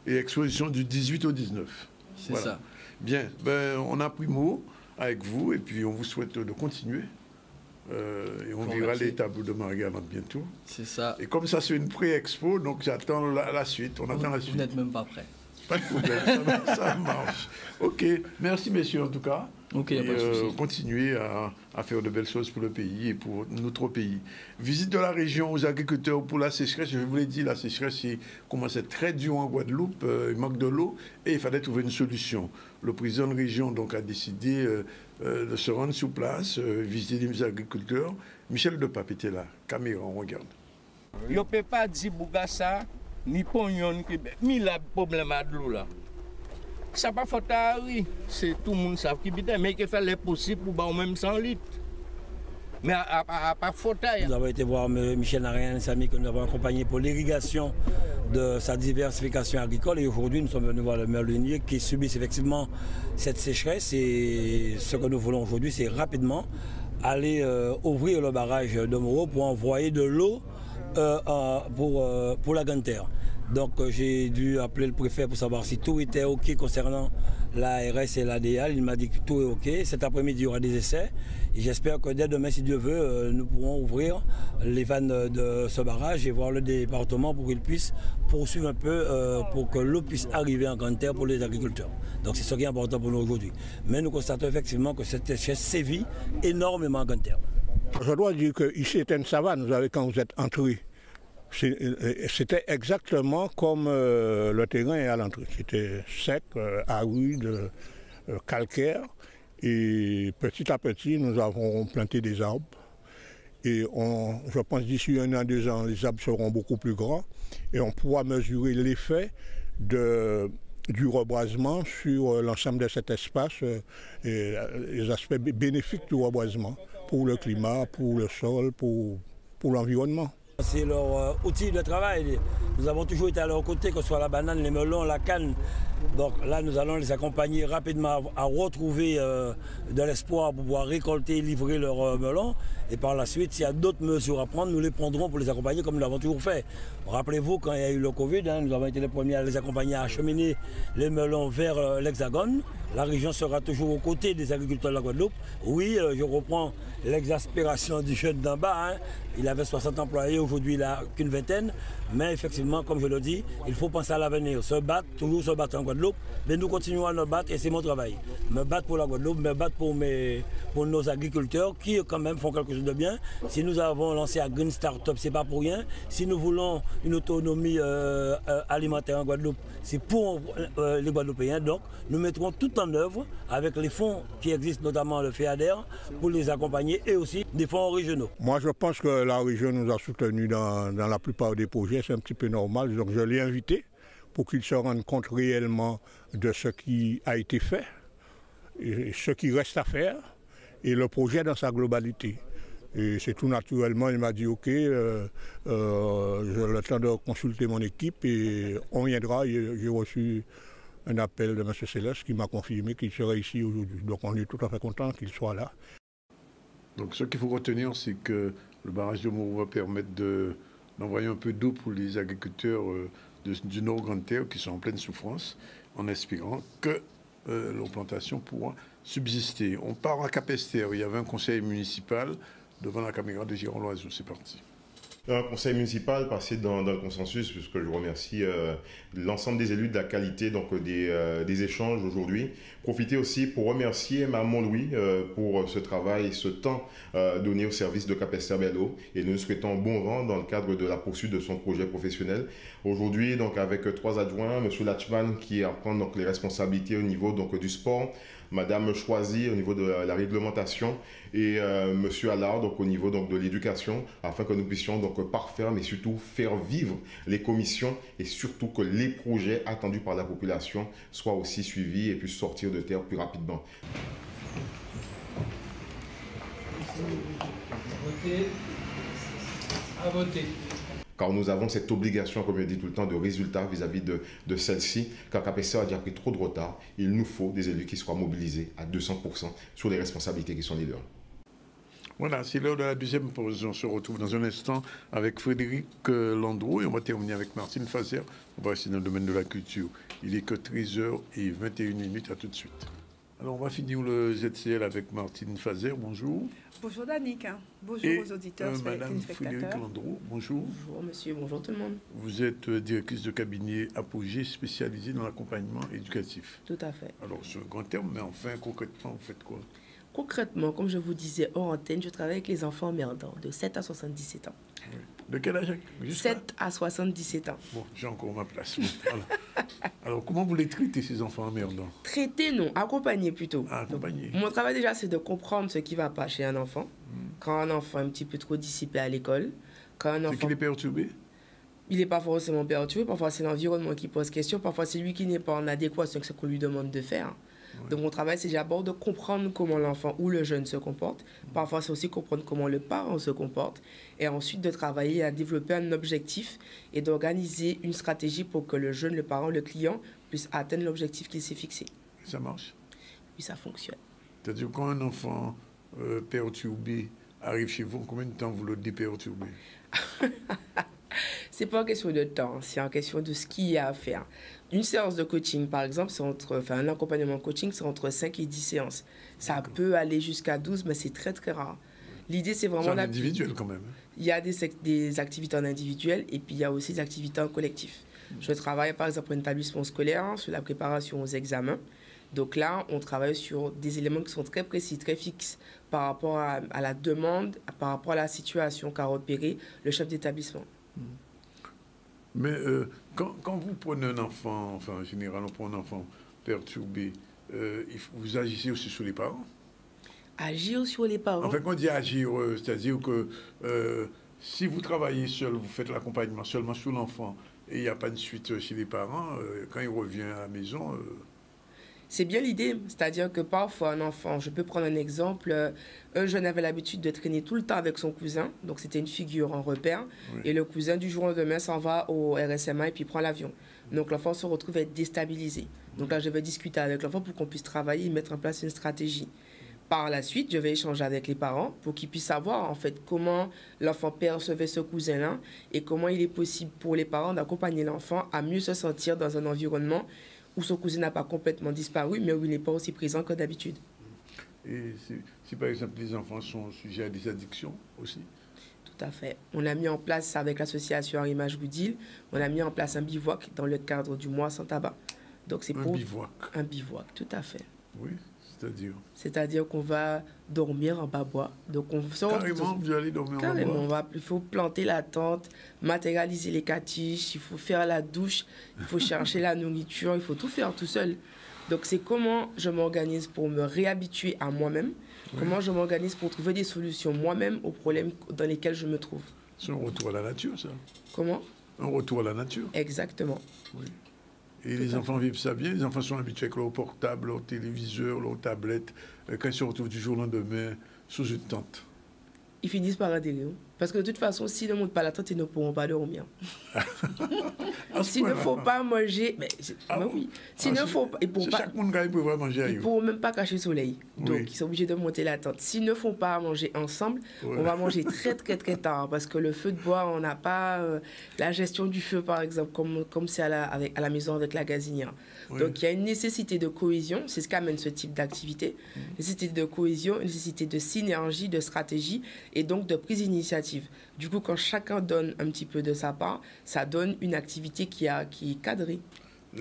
Et exposition du 18 au 19. C'est ça. Bien, on a pris mot avec vous et puis on vous souhaite de continuer. Et on verra les tableaux de Marie-Galante bientôt. C'est ça. Et comme ça, c'est une pré-expo, donc j'attends la suite. On attend la suite. Vous n'êtes même pas prêt. Pas de problème, ça marche. Ok, merci messieurs en tout cas. Ok, et pas de souci. continuez à faire de belles choses pour le pays et pour notre pays. Visite de la région aux agriculteurs pour la sécheresse. Je vous l'ai dit, la sécheresse commence à être très dur en Guadeloupe. Il manque de l'eau et il fallait trouver une solution. Le président de région donc, a décidé de se rendre sur place, visiter les agriculteurs. Michel Depape était là. Caméra, on regarde. Je ne peux pas dire Bougassa, ni Pognon, ni le problème de l'eau là. Ça pas faute à oui, c'est tout le monde savent qui bide, mais qu'il fallait possible pour bah même 100 litres. Mais à pas faute à. Nous avons été voir Michel Narien, Samy, que nous avons accompagné pour l'irrigation de sa diversification agricole. Et aujourd'hui, nous sommes venus voir le merlunier qui subissent effectivement cette sécheresse. Et ce que nous voulons aujourd'hui, c'est rapidement aller ouvrir le barrage de Moreau pour envoyer de l'eau pour la grande terre. Donc j'ai dû appeler le préfet pour savoir si tout était OK concernant l'ARS et l'ADA. Il m'a dit que tout est OK. Cet après-midi, il y aura des essais. Et j'espère que dès demain, si Dieu veut, nous pourrons ouvrir les vannes de ce barrage et voir le département pour qu'il puisse poursuivre un peu pour que l'eau puisse arriver en grande terre pour les agriculteurs. Donc c'est ce qui est important pour nous aujourd'hui. Mais nous constatons effectivement que cette sécheresse sévit énormément en grande terre. Je dois dire qu'ici c'est une savane, vous avez, quand vous êtes entré. C'était exactement comme le terrain est à l'entrée. C'était sec, aride, calcaire. Et petit à petit, nous avons planté des arbres. Et je pense d'ici 1 an, 2 ans, les arbres seront beaucoup plus grands. Et on pourra mesurer l'effet du reboisement sur l'ensemble de cet espace et les aspects bénéfiques du reboisement pour le climat, pour le sol, pour l'environnement. C'est leur outil de travail. Nous avons toujours été à leur côté, que ce soit la banane, les melons, la canne. Donc là, nous allons les accompagner rapidement à retrouver de l'espoir pour pouvoir récolter et livrer leurs melons. Et par la suite, s'il y a d'autres mesures à prendre, nous les prendrons pour les accompagner comme nous l'avons toujours fait. Rappelez-vous, quand il y a eu le Covid, nous avons été les premiers à les accompagner à acheminer les melons vers l'Hexagone. La région sera toujours aux côtés des agriculteurs de la Guadeloupe. Oui, je reprends l'exaspération du jeune d'en bas. Il avait 60 employés, aujourd'hui il n'a qu'une vingtaine. Mais effectivement, comme je le dis, il faut penser à l'avenir. Se battre, toujours se battre en Guadeloupe. Mais nous continuons à nous battre et c'est mon travail. Me battre pour la Guadeloupe, me battre pour nos agriculteurs qui quand même font quelque chose de bien. Si nous avons lancé à Green Startup, ce n'est pas pour rien. Si nous voulons une autonomie alimentaire en Guadeloupe, c'est pour les Guadeloupéens. Donc nous mettrons tout en œuvre avec les fonds qui existent, notamment le FEADER, pour les accompagner et aussi des fonds régionaux. Moi je pense que la région nous a soutenus dans la plupart des projets, c'est un petit peu normal. Donc je l'ai invité pour qu'il se rende compte réellement de ce qui a été fait, et ce qui reste à faire, et le projet dans sa globalité. Et c'est tout naturellement, il m'a dit ok, j'ai le temps de consulter mon équipe et on viendra. J'ai reçu un appel de M. Céleste qui m'a confirmé qu'il serait ici aujourd'hui. Donc on est tout à fait content qu'il soit là. Donc ce qu'il faut retenir, c'est que le barrage de Moreau va permettre d'envoyer un peu d'eau pour les agriculteurs du Nord Grande Terre qui sont en pleine souffrance, en espérant que leur plantation pourra subsister. On part à Capesterre, il y avait un conseil municipal devant la caméra de Gérard Loiseau. C'est parti. Un conseil municipal passé dans le consensus, puisque je remercie l'ensemble des élus de la qualité donc, des échanges aujourd'hui. Profiter aussi pour remercier Maman Louis pour ce travail, ce temps donné au service de Capester Bello, et nous souhaitons bon vent dans le cadre de la poursuite de son projet professionnel. Aujourd'hui, donc avec 3 adjoints, M. Lachman qui prend donc les responsabilités au niveau donc, du sport, Madame Choisy au niveau de la réglementation et Monsieur Allard donc, au niveau donc, de l'éducation, afin que nous puissions donc, parfaire mais surtout faire vivre les commissions et surtout que les projets attendus par la population soient aussi suivis et puissent sortir de terre plus rapidement. À voter. Car nous avons cette obligation, comme je dis tout le temps, de résultat vis-à-vis de celle-ci. Car Capester a déjà pris trop de retard, il nous faut des élus qui soient mobilisés à 200% sur les responsabilités qui sont les leurs. Voilà, c'est l'heure de la deuxième pause. On se retrouve dans un instant avec Frédéric Landreau et on va terminer avec Martine Fazer. On va rester dans le domaine de la culture. Il est que 13h21, à tout de suite. Alors, on va finir le ZCL avec Martine Fazer. Bonjour. Bonjour Danick. Bonjour aux auditeurs, Madame Frédéric Landreau. Bonjour. Bonjour monsieur, bonjour tout le monde. Vous êtes directrice de cabinet Apogée spécialisée dans l'accompagnement éducatif. Tout à fait. Alors, c'est un grand terme, mais enfin, concrètement, vous faites quoi? Concrètement, comme je vous disais hors antenne, je travaille avec les enfants merdants de 7 à 77 ans. Oui. De quel âge? 7 à 77 ans. Bon, j'ai encore ma place. Voilà. Alors, comment vous les traitez, ces enfants emmerdants? Traiter, non. Accompagner plutôt. Accompagner. Mon travail déjà, c'est de comprendre ce qui ne va pas chez un enfant. Quand un enfant est un petit peu trop dissipé à l'école. C'est qu'il est perturbé? Il n'est pas forcément perturbé. Parfois, c'est l'environnement qui pose question. Parfois, c'est lui qui n'est pas en adéquation avec ce qu'on lui demande de faire. Ouais. Donc, mon travail, c'est d'abord de comprendre comment l'enfant ou le jeune se comporte. Parfois, c'est aussi comprendre comment le parent se comporte. Et ensuite, de travailler à développer un objectif et d'organiser une stratégie pour que le jeune, le parent, le client puisse atteindre l'objectif qu'il s'est fixé. Ça marche? Oui, ça fonctionne. C'est-à-dire, quand un enfant perturbé arrive chez vous, combien de temps vous le déperturbez? C'est pas en question de temps, c'est en question de ce qu'il y a à faire. Une séance de coaching, par exemple, un accompagnement coaching, c'est entre 5 et 10 séances. Ça peut aller jusqu'à 12, mais c'est très, très rare. L'idée, c'est vraiment... C'est en individuel, quand même. Il y a des activités en individuel et puis il y a aussi des activités en collectif. Je travaille, par exemple, en établissement scolaire, sur la préparation aux examens. Donc là, on travaille sur des éléments qui sont très précis, très fixes par rapport à la demande, par rapport à la situation qu'a repéré le chef d'établissement. Mais quand vous prenez un enfant, enfin en général on prend un enfant perturbé, vous agissez aussi sur les parents? Agir sur les parents? Enfin, quand on dit agir, c'est-à-dire que si vous travaillez seul, vous faites l'accompagnement seulement sur l'enfant et il n'y a pas de suite chez les parents, quand il revient à la maison... C'est bien l'idée, c'est-à-dire que parfois un enfant, je peux prendre un exemple, un jeune avait l'habitude de traîner tout le temps avec son cousin, donc c'était une figure en repère, oui. Et le cousin du jour au lendemain s'en va au RSMA et puis prend l'avion. Donc l'enfant se retrouve à être déstabilisé. Donc là je vais discuter avec l'enfant pour qu'on puisse travailler et mettre en place une stratégie. Par la suite, je vais échanger avec les parents pour qu'ils puissent savoir en fait comment l'enfant percevait ce cousin-là et comment il est possible pour les parents d'accompagner l'enfant à mieux se sentir dans un environnement où son cousin n'a pas complètement disparu, mais où il n'est pas aussi présent que d'habitude. Et si par exemple les enfants sont sujets à des addictions aussi? Tout à fait. On a mis en place avec l'association Arrimage Goudil, on a mis en place un bivouac dans le cadre du mois sans tabac. Donc c'est pour bivouac? Un bivouac, tout à fait. Oui, c'est-à-dire? C'est-à-dire qu'on va dormir en bas-bois. Donc on se carrément, vous allez dormir en bas-bois? Il faut planter la tente, matérialiser les catiches, il faut faire la douche, il faut chercher la nourriture, il faut tout faire tout seul. Donc c'est comment je m'organise pour me réhabituer à moi-même, oui. Comment je m'organise pour trouver des solutions moi-même aux problèmes dans lesquels je me trouve. C'est un retour à la nature, ça? Comment? Un retour à la nature? Exactement. Oui. Et les enfants vivent ça bien, les enfants sont habitués avec leur portable, leur téléviseur, leur tablette, quand ils se retrouvent du jour au lendemain sous une tente. Ils finissent par adhérer. Parce que de toute façon, s'ils ne montent pas la tente, ils ne pourront pas dormir. S'il ne faut pas manger... oui. S'il ne faut pas... Chaque monde qui peut manger. Ils ne pourront même pas cacher le soleil. Donc, oui. Ils sont obligés de monter la tente. S'ils ne font pas manger ensemble, ouais. On va manger très, très, très tard. Parce que le feu de bois, on n'a pas la gestion du feu, par exemple, comme c'est à la maison avec la gazinière. Oui. Donc, il y a une nécessité de cohésion. C'est ce qu'amène ce type d'activité. Nécessité de cohésion, nécessité de synergie, de stratégie et donc de prise d'initiative collective. Du coup, quand chacun donne un petit peu de sa part, ça donne une activité qui est cadrée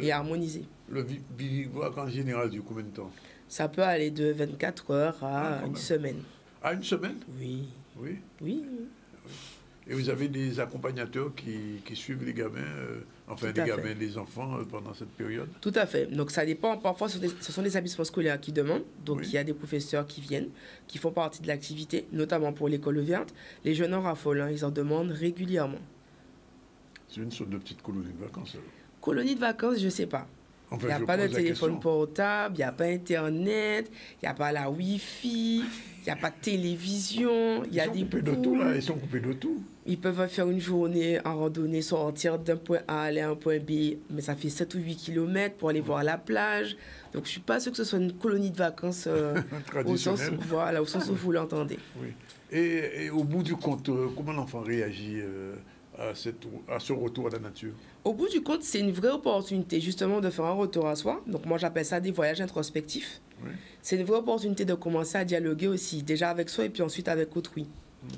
et harmonisée. Le bivouac en général dure combien de temps? Ça peut aller de 24 heures à une semaine. À une semaine? Oui. Oui. Oui. Et vous avez des accompagnateurs qui suivent les gamins, les enfants pendant cette période? Tout à fait. Donc ça dépend. Parfois, ce sont des établissements scolaires qui demandent. Donc il y a des professeurs qui viennent, qui font partie de l'activité, notamment pour l'école verte. Les jeunes en raffolent, ils en demandent régulièrement. C'est une sorte de petite colonie de vacances alors. Colonie de vacances, je ne sais pas. Il n'y a pas de téléphone portable, il n'y a pas Internet, il n'y a pas la Wi-Fi, il n'y a pas de télévision, il y a des coupés de tout là, ils sont coupés de tout. Ils peuvent faire une journée en randonnée, sortir d'un point A, aller à un point B, mais ça fait 7 ou 8 km pour aller voir la plage. Donc je ne suis pas sûre que ce soit une colonie de vacances au sens où vous l'entendez. Oui. Et au bout du compte, comment l'enfant réagit à ce retour à la nature? Au bout du compte, c'est une vraie opportunité justement de faire un retour à soi. Donc moi, j'appelle ça des voyages introspectifs. Oui. C'est une vraie opportunité de commencer à dialoguer aussi, déjà avec soi et puis ensuite avec autrui.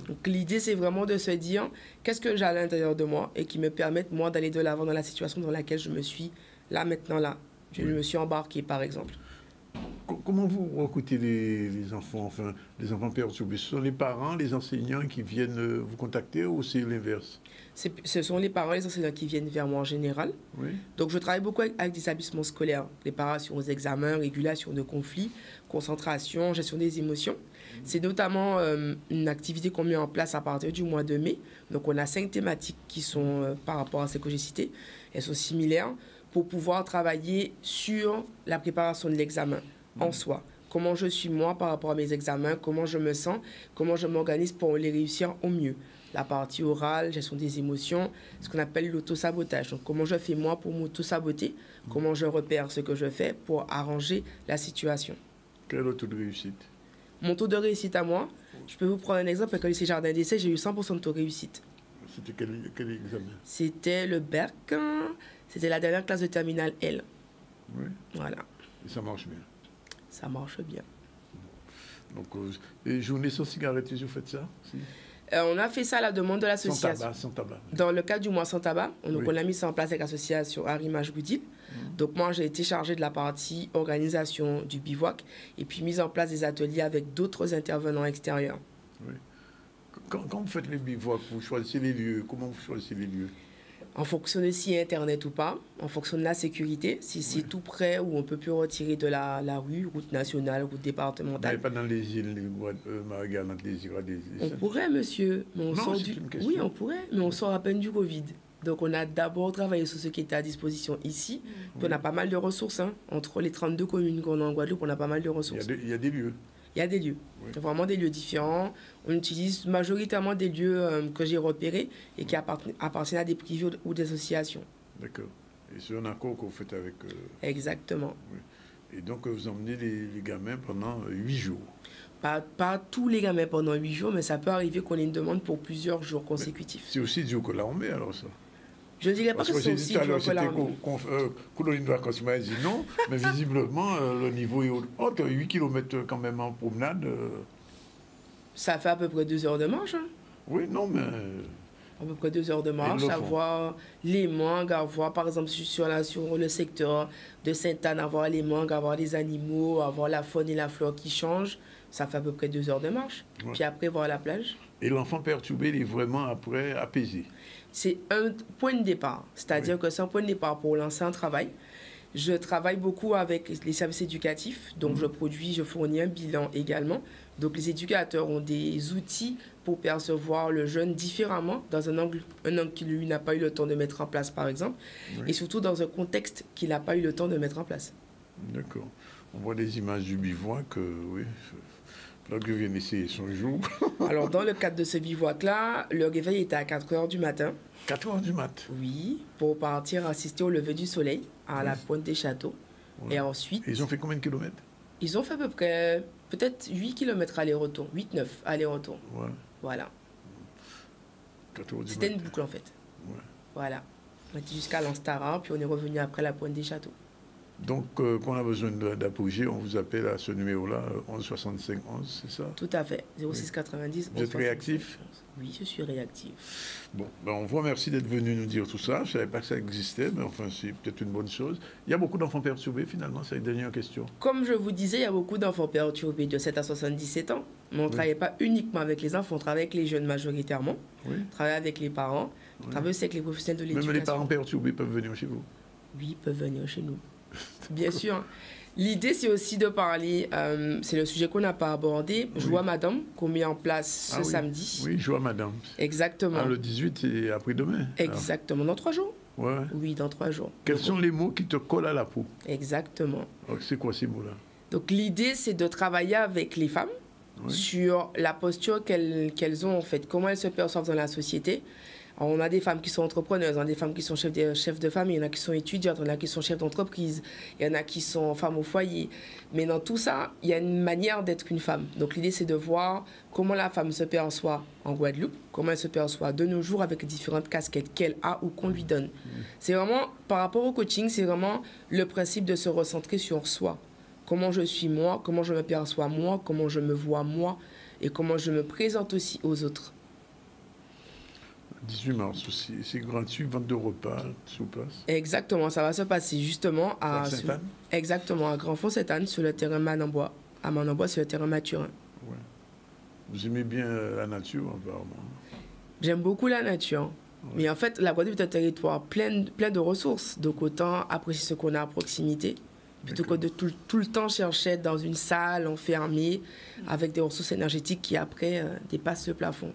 Donc l'idée, c'est vraiment de se dire qu'est-ce que j'ai à l'intérieur de moi et qui me permettent, moi, d'aller de l'avant dans la situation dans laquelle je me suis là, maintenant, là. Je me suis embarqué, par exemple. Comment vous recrutez les enfants, les enfants perturbés? Ce sont les parents, les enseignants qui viennent vous contacter ou c'est l'inverse? Ce sont les parents et les enseignants qui viennent vers moi en général. Oui. Donc je travaille beaucoup avec des établissements scolaires, préparation aux examens, régulation de conflits, concentration, gestion des émotions. C'est notamment une activité qu'on met en place à partir du mois de mai. Donc on a 5 thématiques qui sont par rapport à ce que j'ai cité. Elles sont similaires pour pouvoir travailler sur la préparation de l'examen en soi. Comment je suis moi par rapport à mes examens, comment je me sens, comment je m'organise pour les réussir au mieux. La partie orale, gestion des émotions, ce qu'on appelle l'auto-sabotage. Donc comment je fais moi pour m'auto-saboter, comment je repère ce que je fais pour arranger la situation. Quel est le taux de réussite? Mon taux de réussite à moi, je peux vous prendre un exemple. Avec le lycée Jardin d'Essai, j'ai eu 100% de taux de réussite. C'était quel examen? C'était le BERC, c'était la dernière classe de terminale L. Oui. Voilà. Et ça marche bien? Ça marche bien. Donc, les journées sans cigarette, vous faites ça? Si. On a fait ça à la demande de l'association. Sans tabac. Dans le cadre du mois sans tabac, on a mis ça en place avec l'association Arrimage Goudil. Donc moi, j'ai été chargée de la partie organisation du bivouac et puis mise en place des ateliers avec d'autres intervenants extérieurs. Oui. Quand vous faites les bivouacs, vous choisissez les lieux. Comment vous choisissez les lieux? En fonction de s'il y a Internet ou pas, en fonction de la sécurité, si c'est tout près où on peut plus retirer de la rue, route nationale, route départementale. Mais pas dans les îles, Marie-Galante, les îles. On pourrait, monsieur. Mais on sort oui, on pourrait, mais on sort à peine du Covid. Donc on a d'abord travaillé sur ce qui était à disposition ici. Puis on a pas mal de ressources. Entre les 32 communes qu'on a en Guadeloupe, on a pas mal de ressources. Il y a des lieux. Il y a des lieux. Oui. Vraiment des lieux différents. On utilise majoritairement des lieux que j'ai repérés et qui appartiennent à des privés ou des associations. D'accord. Et c'est un accord que vous faites avec... Exactement. Oui. Et donc vous emmenez les gamins pendant 8 jours. Pas tous les gamins pendant 8 jours, mais ça peut arriver qu'on ait une demande pour plusieurs jours consécutifs. C'est aussi dur que l'armée alors ça? Je ne dirais pas que c'est aussi dur que l'armée. Colonie de vacances, m'a dit non, mais visiblement, le niveau est haut. 8 km quand même en promenade. Ça fait à peu près 2 heures de marche. Hein. Oui, non, mais... À peu près 2 heures de marche, avoir les mangues, avoir par exemple sur le secteur de Sainte-Anne, avoir les mangues, avoir les animaux, avoir la faune et la flore qui changent. Ça fait à peu près 2 heures de marche. Ouais. Puis après, voir la plage. Et l'enfant perturbé, il est vraiment après apaisé. C'est un point de départ. C'est-à-dire que c'est un point de départ pour lancer un travail. Je travaille beaucoup avec les services éducatifs. Donc, je fournis un bilan également. Donc, les éducateurs ont des outils pour percevoir le jeune différemment, dans un angle qu'il lui n'a pas eu le temps de mettre en place, par exemple. Oui. Et surtout dans un contexte qu'il n'a pas eu le temps de mettre en place. D'accord. On voit des images du bivouac, oui. Là que je viens essayer son jour. Alors, dans le cadre de ce bivouac-là, le réveil était à 4 heures du matin. 4 heures du mat? Oui, pour partir assister au lever du soleil à la pointe des châteaux. Ouais. Et ensuite... Ils ont fait combien de kilomètres? Ils ont fait à peu près, peut-être 8 kilomètres aller-retour, 8-9 aller-retour. Ouais. Voilà. C'était une boucle en fait. Ouais. Voilà. On était jusqu'à l'Anstara, puis on est revenu après la pointe des châteaux. Donc, quand on a besoin d'apogée, on vous appelle à ce numéro-là, 11 65 11, c'est ça? Tout à fait, 06 90. Vous êtes réactif? Oui, je suis réactif. Bon, ben on vous remercie d'être venu nous dire tout ça. Je ne savais pas que ça existait, mais enfin, c'est peut-être une bonne chose. Il y a beaucoup d'enfants perturbés, finalement, c'est une dernière question. Comme je vous disais, il y a beaucoup d'enfants perturbés de 7 à 77 ans, mais on ne travaille pas uniquement avec les enfants, on travaille avec les jeunes majoritairement, on travaille avec les parents, on travaille aussi avec les professionnels de l'éducation. Même les parents perturbés peuvent venir chez vous? Oui, ils peuvent venir chez nous. Bien sûr. L'idée, c'est aussi de parler, c'est le sujet qu'on n'a pas abordé, Joie Madame, qu'on met en place ce samedi. Oui, Joie Madame. Exactement. Ah, le 18, c'est après-demain. Exactement, dans 3 jours. Ouais. Oui, dans 3 jours. Quels sont les mots qui te collent à la peau? Exactement. C'est quoi ces mots-là? Donc l'idée, c'est de travailler avec les femmes sur la posture qu'elles ont en fait, comment elles se perçoivent dans la société. Alors, on a des femmes qui sont entrepreneuses, on a des femmes qui sont chefs de famille, il y en a qui sont étudiantes, il y en a qui sont chefs d'entreprise, il y en a qui sont femmes au foyer. Mais dans tout ça, il y a une manière d'être une femme. Donc l'idée, c'est de voir comment la femme se perçoit en Guadeloupe, comment elle se perçoit de nos jours avec différentes casquettes qu'elle a ou qu'on lui donne. C'est vraiment, par rapport au coaching, c'est vraiment le principe de se recentrer sur soi. Comment je suis moi, comment je me perçois moi, comment je me vois moi et comment je me présente aussi aux autres. 18 mars aussi, c'est gratuit, vente de repas sur place. Exactement, ça va se passer justement à Sainte-Anne. Exactement, à Grand-Fond-Sainte-Anne, sur le terrain Manambois. À Manambois, sur le terrain Mathurin. Ouais. Vous aimez bien la nature, apparemment? J'aime beaucoup la nature. Mais en fait, la Guadeloupe est un territoire plein de ressources. Donc autant apprécier ce qu'on a à proximité, plutôt que de tout le temps chercher dans une salle enfermée avec des ressources énergétiques qui après dépassent le plafond.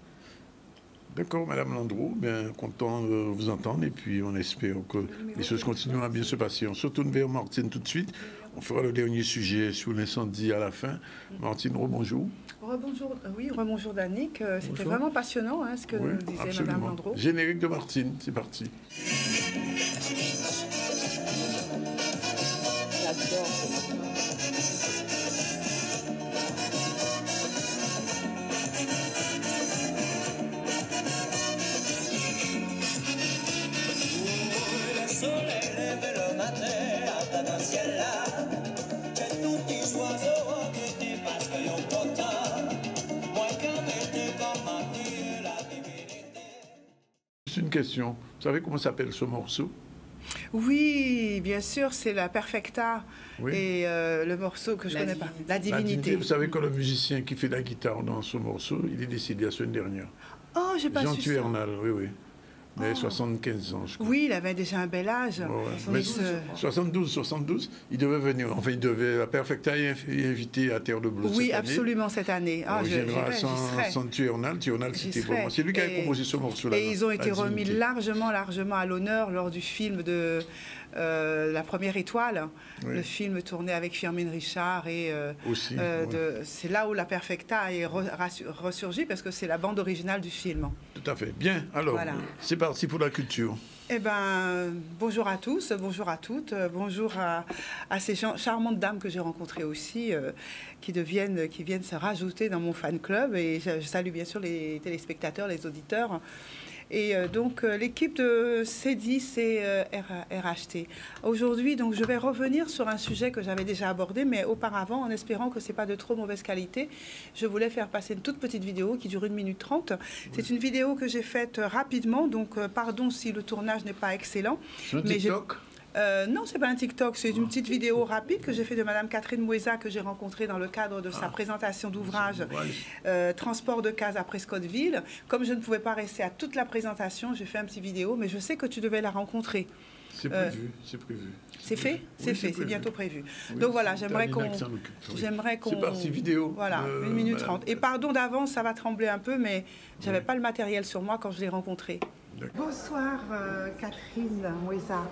D'accord, Madame Landreau, bien content de vous entendre et puis on espère que les choses continueront à bien se passer. On se retourne vers Martine tout de suite. On fera le dernier sujet sur l'incendie à la fin. Martine, rebonjour. Rebonjour, oui, rebonjour Danick. C'était vraiment passionnant ce que nous disait absolument. Madame Landreau. Générique de Martine, c'est parti. C'est une question. Vous savez comment s'appelle ce morceau? Oui, bien sûr, c'est la Perfecta et le morceau que je ne connais pas, La Divinité. Vous savez que le musicien qui fait la guitare dans ce morceau, il est décédé la semaine dernière. Oh, j'ai pas su ça. Jean Tuernal, oui. Il avait 75 ans, je crois. Oui, il avait déjà un bel âge. Mais 72, il devait venir. Enfin, la Perfecta est invité à Terre de Blues. Oui, absolument, cette année. Ah, je viendrai sans Tuernal. Tuernal, c'était vraiment... C'est lui qui avait composé ce morceau-là. Et ils ont été remis largement à l'honneur lors du film de La Première Étoile, le film tourné avec Firmin Richard. Et c'est là où la Perfecta est ressurgie, parce que c'est la bande originale du film. Tout à fait. Bien, alors, c'est parti pour la culture. Eh bien, bonjour à tous, bonjour à toutes, bonjour à ces charmantes dames que j'ai rencontrées aussi, qui viennent se rajouter dans mon fan club. Et je salue bien sûr les téléspectateurs, les auditeurs. Et donc, l'équipe de C10 et RHT. Aujourd'hui, donc, je vais revenir sur un sujet que j'avais déjà abordé, mais auparavant, en espérant que ce n'est pas de trop mauvaise qualité, je voulais faire passer une toute petite vidéo qui dure 1 minute 30. C'est une vidéo que j'ai faite rapidement, donc pardon si le tournage n'est pas excellent. Sur TikTok? Non, c'est pas un TikTok, c'est une petite vidéo rapide que j'ai fait de Madame Catherine Moueza, que j'ai rencontrée dans le cadre de sa présentation d'ouvrage Transport de cases à Prescottville. Comme je ne pouvais pas rester à toute la présentation, j'ai fait un petit vidéo, mais je sais que tu devais la rencontrer. C'est prévu, c'est prévu. C'est fait? C'est fait, c'est bientôt prévu. Oui, donc voilà, j'aimerais qu'on... C'est parti vidéo. Voilà, 1 minute 30. Et pardon d'avance, ça va trembler un peu, mais j'avais pas le matériel sur moi quand je l'ai rencontrée. Bonsoir Catherine Moueza.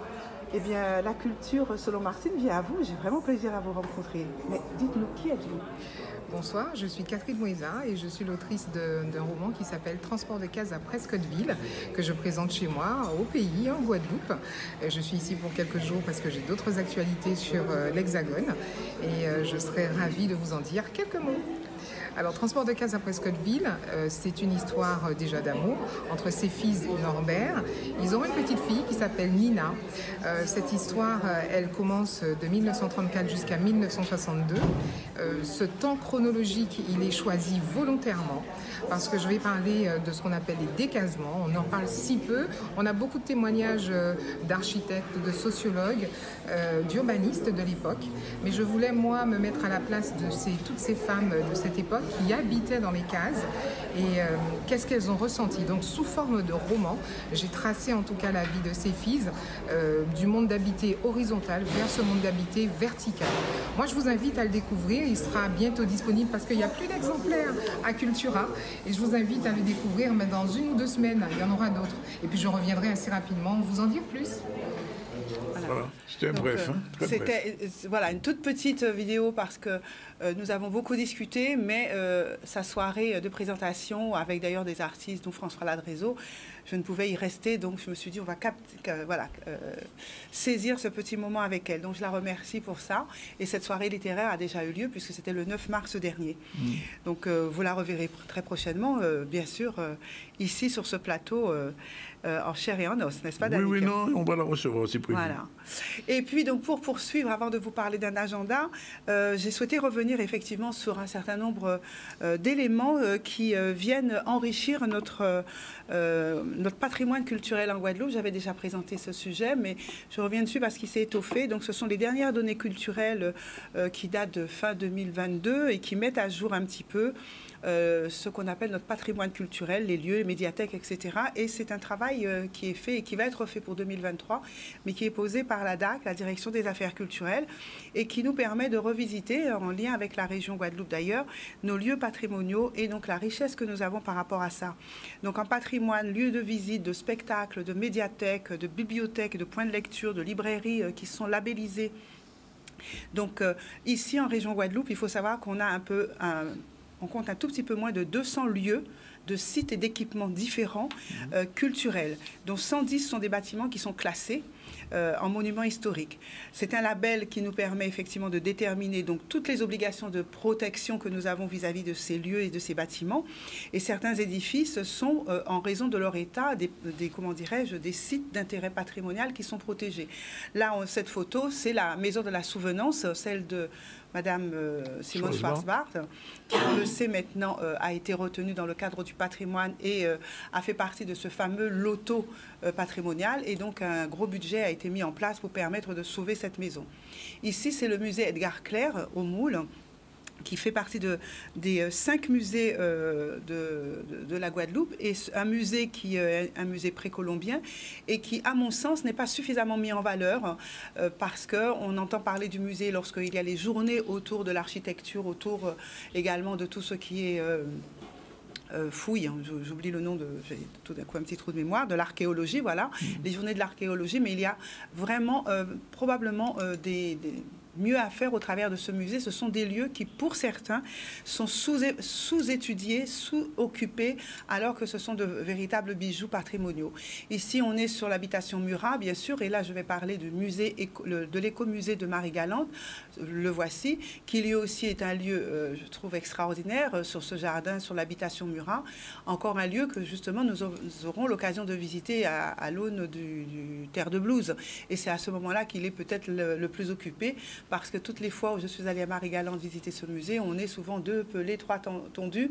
Eh bien, la culture, selon Martine, vient à vous. J'ai vraiment plaisir à vous rencontrer. Mais dites-nous, qui êtes-vous? Bonsoir, je suis Catherine Moueza et je suis l'autrice d'un roman qui s'appelle Transport de cases à Prescottville, que je présente chez moi, au pays, en Guadeloupe. Je suis ici pour quelques jours parce que j'ai d'autres actualités sur l'Hexagone et je serai ravie de vous en dire quelques mots. Alors, Transport de Cases à Prescottville, c'est une histoire déjà d'amour entre Céphise et Norbert. Ils ont une petite fille qui s'appelle Nina. Cette histoire, elle commence de 1934 jusqu'à 1962. Ce temps chronologique, il est choisi volontairement parce que je vais parler de ce qu'on appelle les décasements. On en parle si peu. On a beaucoup de témoignages d'architectes, de sociologues, d'urbanistes de l'époque. Mais je voulais, moi, me mettre à la place de toutes ces femmes de cette époque qui habitaient dans les cases et qu'est-ce qu'elles ont ressenti. Donc, sous forme de roman, j'ai tracé en tout cas la vie de Céphise du monde d'habité horizontal vers ce monde d'habité vertical. Moi, je vous invite à le découvrir. Il sera bientôt disponible parce qu'il n'y a plus d'exemplaires à Cultura. Et je vous invite à le découvrir, mais dans 1 ou 2 semaines, il y en aura d'autres. Et puis je reviendrai assez rapidement vous en dire plus. Voilà, c'était bref. C'était voilà, une toute petite vidéo parce que nous avons beaucoup discuté, mais sa soirée de présentation, avec d'ailleurs des artistes, dont François Ladrézo, je ne pouvais y rester, donc je me suis dit on va saisir ce petit moment avec elle. Donc je la remercie pour ça. Et cette soirée littéraire a déjà eu lieu puisque c'était le 9 mars dernier. Donc vous la reverrez très prochainement, bien sûr, ici sur ce plateau. En chair et en os, n'est-ce pas, Danick? Oui, non, on va la recevoir aussi prévu. Voilà. Et puis, donc, pour poursuivre, avant de vous parler d'un agenda, j'ai souhaité revenir effectivement sur un certain nombre d'éléments qui viennent enrichir notre patrimoine culturel en Guadeloupe. J'avais déjà présenté ce sujet, mais je reviens dessus parce qu'il s'est étoffé. Donc, ce sont les dernières données culturelles qui datent de fin 2022 et qui mettent à jour un petit peu ce qu'on appelle notre patrimoine culturel, les lieux, les médiathèques, etc. Et c'est un travail qui est fait et qui va être fait pour 2023, mais qui est posé par la DAC, la Direction des Affaires culturelles, et qui nous permet de revisiter, en lien avec la région Guadeloupe d'ailleurs, nos lieux patrimoniaux et donc la richesse que nous avons par rapport à ça. Donc en patrimoine, lieux de visite, de spectacles, de médiathèques, de bibliothèques, de points de lecture, de librairies qui sont labellisés. Donc ici en région Guadeloupe, il faut savoir qu'on a on compte un tout petit peu moins de 200 lieux de sites et d'équipements différents culturels, dont 110 sont des bâtiments qui sont classés en monuments historiques. C'est un label qui nous permet effectivement de déterminer donc toutes les obligations de protection que nous avons vis-à-vis de ces lieux et de ces bâtiments. Et certains édifices sont, en raison de leur état, des sites d'intérêt patrimonial qui sont protégés. Là, cette photo, c'est la maison de la Souvenance, celle de Madame Simone Schwarzbart, qui, on le sait maintenant, a été retenue dans le cadre du patrimoine et a fait partie de ce fameux loto patrimonial. Et donc, un gros budget a été mis en place pour permettre de sauver cette maison. Ici, c'est le musée Edgar Clair, au Moule, qui fait partie des 5 musées de la Guadeloupe, et un musée qui est un musée précolombien et qui, à mon sens, n'est pas suffisamment mis en valeur parce qu'on entend parler du musée lorsqu'il y a les journées autour de l'architecture, autour également de tout ce qui est fouille, j'oublie le nom, j'ai tout d'un coup un petit trou de mémoire, de l'archéologie, voilà, les journées de l'archéologie, mais il y a vraiment probablement mieux à faire au travers de ce musée. Ce sont des lieux qui, pour certains, sont sous-étudiés, sous-occupés, alors que ce sont de véritables bijoux patrimoniaux. Ici, on est sur l'habitation Murat, bien sûr, et là, je vais parler du musée, de l'écomusée de Marie-Galante, le voici, qui lui aussi est un lieu, je trouve, extraordinaire, sur ce jardin, sur l'habitation Murat. Encore un lieu que, justement, nous aurons l'occasion de visiter à l'aune du Terre de Blues. Et c'est à ce moment-là qu'il est peut-être le plus occupé, parce que toutes les fois où je suis allée à Marie-Galante visiter ce musée, on est souvent 2 pelés, 3 tondus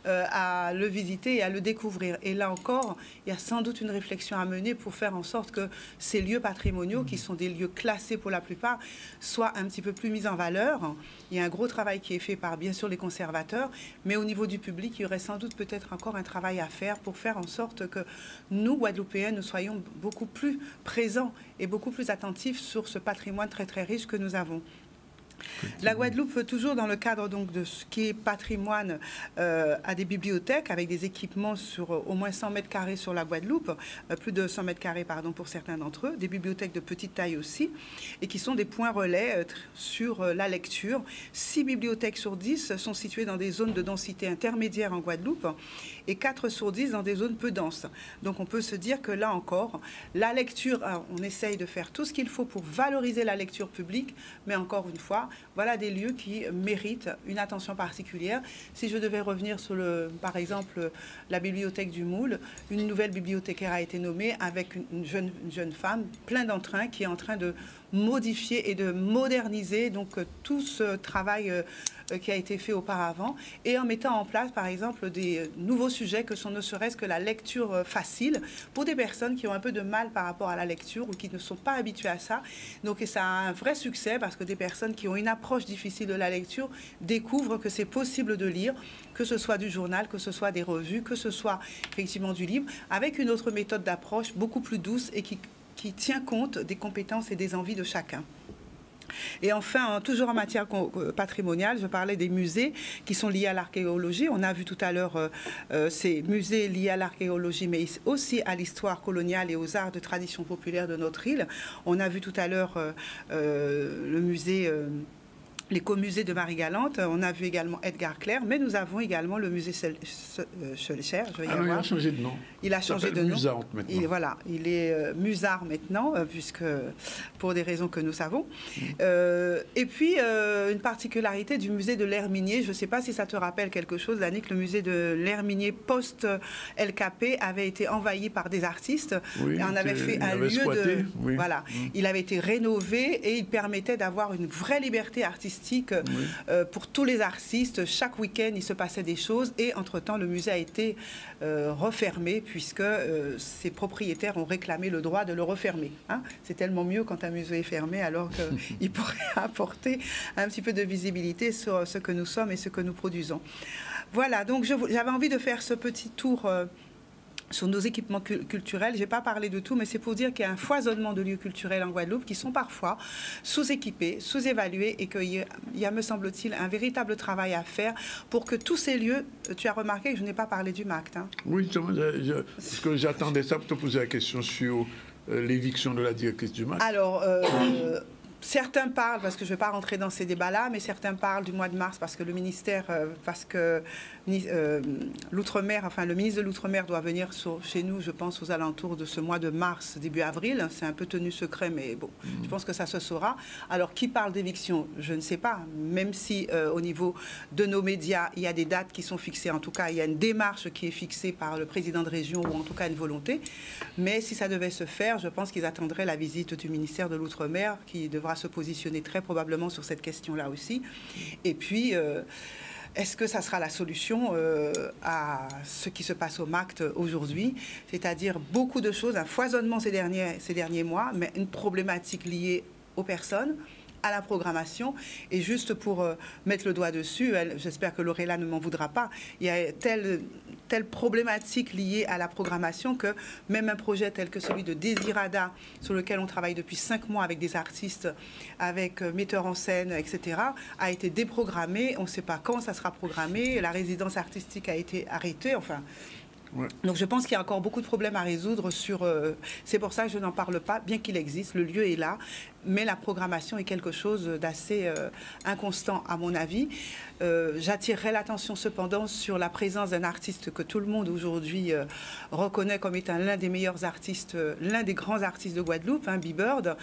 à le visiter et à le découvrir. Et là encore, il y a sans doute une réflexion à mener pour faire en sorte que ces lieux patrimoniaux, qui sont des lieux classés pour la plupart, soient un petit peu plus mis en valeur. Il y a un gros travail qui est fait par, bien sûr, les conservateurs, mais au niveau du public, il y aurait sans doute peut-être encore un travail à faire pour faire en sorte que nous, Guadeloupéens, nous soyons beaucoup plus présents et beaucoup plus attentifs sur ce patrimoine très très riche que nous avons. La Guadeloupe, toujours dans le cadre donc de ce qui est patrimoine, a des bibliothèques avec des équipements sur au moins 100 mètres carrés sur la Guadeloupe, plus de 100 mètres carrés pardon, pour certains d'entre eux, des bibliothèques de petite taille aussi, et qui sont des points relais sur la lecture. 6 bibliothèques sur 10 sont situées dans des zones de densité intermédiaire en Guadeloupe, et 4 sur 10 dans des zones peu denses. Donc on peut se dire que là encore, la lecture, on essaye de faire tout ce qu'il faut pour valoriser la lecture publique, mais encore une fois, endroits, voilà des lieux qui méritent une attention particulière. Si je devais revenir sur, par exemple, la bibliothèque du Moule, une nouvelle bibliothécaire a été nommée avec une jeune femme, plein d'entrain, qui est en train de modifier et de moderniser donc tout ce travail qui a été fait auparavant, et en mettant en place, par exemple, des nouveaux sujets que sont ne serait-ce que la lecture facile pour des personnes qui ont un peu de mal par rapport à la lecture ou qui ne sont pas habituées à ça. Donc ça a un vrai succès parce que des personnes qui ont une approche difficile de la lecture découvrent que c'est possible de lire, que ce soit du journal, que ce soit des revues, que ce soit effectivement du livre, avec une autre méthode d'approche beaucoup plus douce et qui tient compte des compétences et des envies de chacun. Et enfin, toujours en matière patrimoniale, je parlais des musées qui sont liés à l'archéologie. On a vu tout à l'heure ces musées liés à l'archéologie, mais aussi à l'histoire coloniale et aux arts de tradition populaire de notre île. On a vu tout à l'heure le musée... l'écomusée de Marie-Galante, on a vu également Edgar Clair, mais nous avons également le musée Schellcher. Il a changé de nom. Il a changé de nom. Musart maintenant. Voilà, il est Musart maintenant, puisque pour des raisons que nous savons. Et puis, une particularité du musée de l'ère minier, je ne sais pas si ça te rappelle quelque chose, Danick, le musée de l'ère minier post-LKP avait été envahi par des artistes. Oui, et on avait fait un lieu squatté, de... oui. Voilà, il avait été rénové et il permettait d'avoir une vraie liberté artistique pour tous les artistes. Chaque week-end, il se passait des choses et entre-temps, le musée a été refermé puisque ses propriétaires ont réclamé le droit de le refermer. Hein. C'est tellement mieux quand un musée est fermé alors qu'il pourrait apporter un petit peu de visibilité sur ce que nous sommes et ce que nous produisons. Voilà, donc j'avais envie de faire ce petit tour sur nos équipements culturels. Je n'ai pas parlé de tout, mais c'est pour dire qu'il y a un foisonnement de lieux culturels en Guadeloupe qui sont parfois sous-équipés, sous-évalués et qu'il y a, me semble-t-il, un véritable travail à faire pour que tous ces lieux... Tu as remarqué que je n'ai pas parlé du MACT. Hein. Oui, parce que j'attendais ça pour te poser la question sur l'éviction de la directrice du MACT. Alors... certains parlent, parce que je ne vais pas rentrer dans ces débats-là, mais certains parlent du mois de mars parce que le ministère, l'Outre-mer, enfin le ministre de l'Outre-mer doit venir chez nous, je pense, aux alentours de ce mois de mars, début avril. C'est un peu tenu secret, mais bon, je pense que ça se saura. Alors, qui parle d'éviction? Je ne sais pas, même si au niveau de nos médias, il y a des dates qui sont fixées. En tout cas, il y a une démarche qui est fixée par le président de région ou en tout cas une volonté. Mais si ça devait se faire, je pense qu'ils attendraient la visite du ministère de l'Outre-mer qui devra se positionner très probablement sur cette question-là aussi. Et puis, est-ce que ça sera la solution à ce qui se passe au MACT aujourd'hui? C'est-à-dire beaucoup de choses, un foisonnement ces derniers mois, mais une problématique liée aux personnes, à la programmation. Et juste pour mettre le doigt dessus, j'espère que Lorella ne m'en voudra pas, il y a telle problématique liée à la programmation que même un projet tel que celui de Désirada, sur lequel on travaille depuis 5 mois avec des artistes, avec metteurs en scène, etc., a été déprogrammé. On ne sait pas quand ça sera programmé. La résidence artistique a été arrêtée. Enfin... Ouais. Donc je pense qu'il y a encore beaucoup de problèmes à résoudre sur... c'est pour ça que je n'en parle pas, bien qu'il existe, le lieu est là, mais la programmation est quelque chose d'assez inconstant à mon avis. J'attirerai l'attention cependant sur la présence d'un artiste que tout le monde aujourd'hui reconnaît comme étant l'un des meilleurs artistes, l'un des grands artistes de Guadeloupe, hein, B-Bird.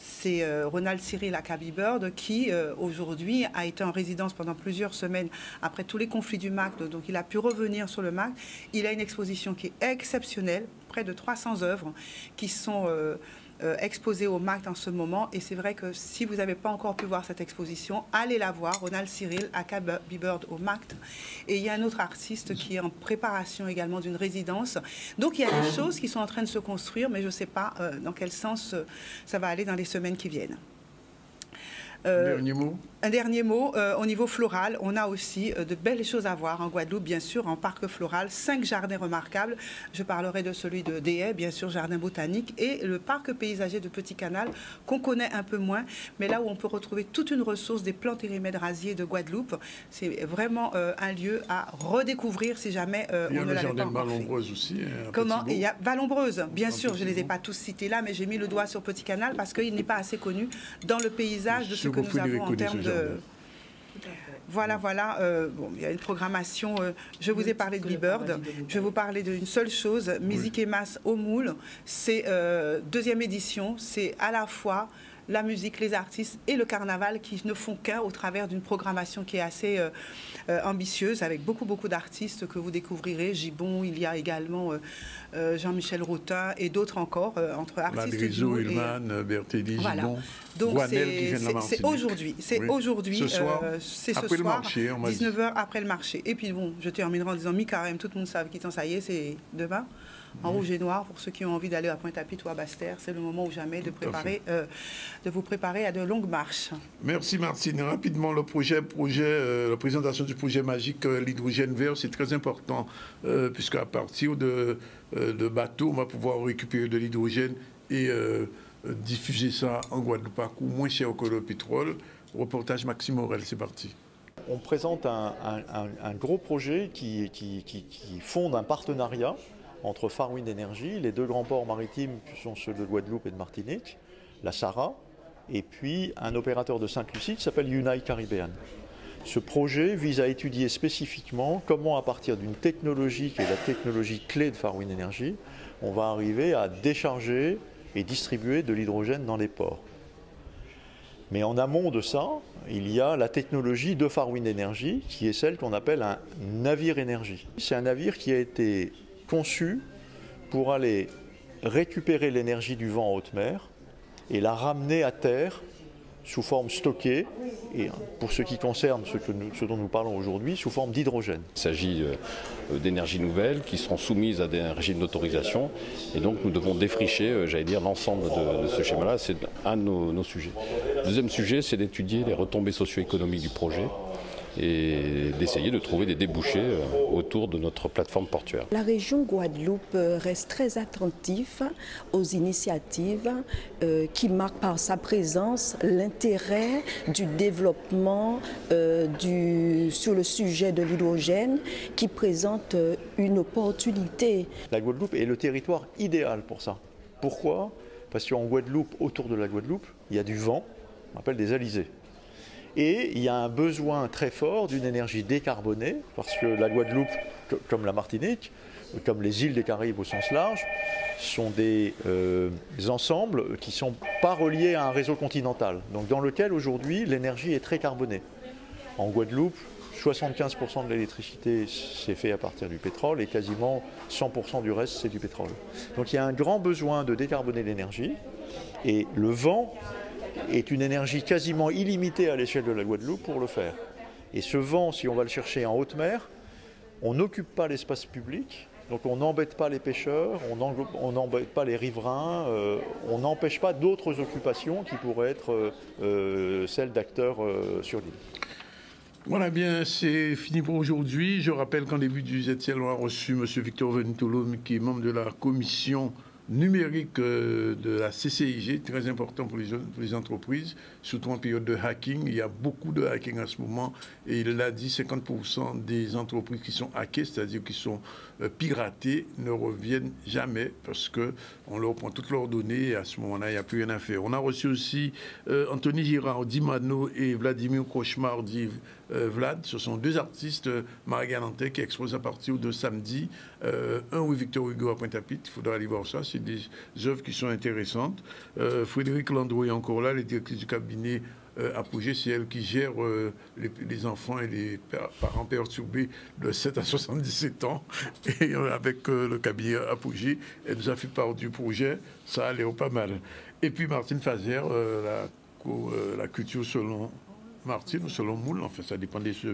C'est Ronald Cyril aka B-Bird qui aujourd'hui a été en résidence pendant plusieurs semaines après tous les conflits du MACT, donc il a pu revenir sur le MACT. Il a une exposition qui est exceptionnelle, près de 300 œuvres qui sont exposées au MACT en ce moment. Et c'est vrai que si vous n'avez pas encore pu voir cette exposition, allez la voir, Ronald Cyril, aka B-Bird au MACT. Et il y a un autre artiste qui est en préparation également d'une résidence. Donc il y a des choses qui sont en train de se construire, mais je ne sais pas dans quel sens ça va aller dans les semaines qui viennent. Dernier mot. Un dernier mot, au niveau floral, on a aussi de belles choses à voir en Guadeloupe, bien sûr, en parc floral, 5 jardins remarquables. Je parlerai de celui de Déhay, bien sûr, jardin botanique, et le parc paysager de Petit Canal, qu'on connaît un peu moins, mais là où on peut retrouver toute une ressource des plantes érimèdes-rasiers de Guadeloupe. C'est vraiment un lieu à redécouvrir si jamais on ne l'avait pas encore fait. Il y a le jardin Vallombreuse aussi. Comment? Il y a Vallombreuse, bien sûr, je ne les ai pas tous cités là, mais j'ai mis le doigt sur Petit Canal parce qu'il n'est pas assez connu dans le paysage de ce que nous avons en termes de... Voilà, bon, il y a une programmation. Je vous ai parlé de B-Bird. Je vais vous parler d'une seule chose. Musique et masse au Moule. C'est 2e édition. C'est à la fois la musique, les artistes et le carnaval qui ne font qu'un au travers d'une programmation qui est assez ambitieuse, avec beaucoup d'artistes que vous découvrirez. Gibon, il y a également Jean-Michel Routin et d'autres encore, entre artistes Madrizo, Hillman, Bertelli, voilà. Gibon, donc Guanel qui vient de la Martinique. C'est aujourd'hui, ce soir, après le marché, 19h après le marché. Et puis bon, je terminerai en disant mi-carême, tout le monde sait qui t'en ça y est, c'est demain. En rouge et noir, pour ceux qui ont envie d'aller à Pointe-à-Pitre ou à Basse-Terre, c'est le moment ou jamais de vous préparer à de longues marches. Merci Martine. Rapidement, la présentation du projet magique l'hydrogène vert, c'est très important, puisqu'à partir de bateaux, on va pouvoir récupérer de l'hydrogène et diffuser ça en Guadeloupe à coût moins cher que le pétrole. Reportage Maxime Aurel, c'est parti. On présente un gros projet qui fonde un partenariat entre Far Wind Energy, les deux grands ports maritimes qui sont ceux de Guadeloupe et de Martinique, la SARA, et puis un opérateur de Sainte-Lucie qui s'appelle Unite Caribbean. Ce projet vise à étudier spécifiquement comment, à partir d'une technologie qui est la technologie clé de Far Wind Energy, on va arriver à décharger et distribuer de l'hydrogène dans les ports. Mais en amont de ça, il y a la technologie de Far Wind Energy, qui est celle qu'on appelle un navire énergie. C'est un navire qui a été conçu pour aller récupérer l'énergie du vent en haute mer et la ramener à terre sous forme stockée, et pour ce qui concerne ce dont nous parlons aujourd'hui, sous forme d'hydrogène. Il s'agit d'énergies nouvelles qui seront soumises à des régimes d'autorisation, et donc nous devons défricher, j'allais dire, l'ensemble de ce schéma-là. C'est un de nos sujets. Le deuxième sujet, c'est d'étudier les retombées socio-économiques du projet et d'essayer de trouver des débouchés autour de notre plateforme portuaire. La région Guadeloupe reste très attentive aux initiatives qui marquent par sa présence l'intérêt du développement sur le sujet de l'hydrogène qui présente une opportunité. La Guadeloupe est le territoire idéal pour ça. Pourquoi? Parce qu'en Guadeloupe, autour de la Guadeloupe, il y a du vent, on appelle des alizés. Et il y a un besoin très fort d'une énergie décarbonée, parce que la Guadeloupe, comme la Martinique, comme les îles des Caraïbes au sens large, sont des ensembles qui ne sont pas reliés à un réseau continental, donc dans lequel aujourd'hui l'énergie est très carbonée. En Guadeloupe, 75% de l'électricité c'est fait à partir du pétrole et quasiment 100% du reste c'est du pétrole. Donc il y a un grand besoin de décarboner l'énergie, et le vent est une énergie quasiment illimitée à l'échelle de la Guadeloupe pour le faire. Et ce vent, si on va le chercher en haute mer, on n'occupe pas l'espace public, donc on n'embête pas les pêcheurs, on n'embête pas les riverains, on n'empêche pas d'autres occupations qui pourraient être celles d'acteurs sur l'île. Voilà, bien, c'est fini pour aujourd'hui. Je rappelle qu'en début du ZCL, on a reçu M. Victor Ventolome, qui est membre de la commission numérique de la CCIG, très important pour les entreprises, surtout en période de hacking. Il y a beaucoup de hacking en ce moment, et il l'a dit, 50% des entreprises qui sont hackées, c'est-à-dire qui sont piratées, ne reviennent jamais parce qu'on leur prend toutes leurs données et à ce moment-là, il n'y a plus rien à faire. On a reçu aussi Anthony Girard, dit Mano, et Vladimir Cauchemar, dit Vlad. Ce sont deux artistes marganantais qui exposent à partir de samedi. Un rue Victor Hugo à Pointe-à-Pitre, il faudra aller voir ça, c'est des œuvres qui sont intéressantes. Frédéric Landreau est encore là, les directrices du cabinet Apogée, c'est elle qui gère les enfants et les parents perturbés de 7 à 77 ans. Et avec le cabinet Apogée, elle nous a fait part du projet, ça allait pas mal. Et puis Martine Fazer, la culture selon Martine ou selon Moule, enfin ça dépendait de ce...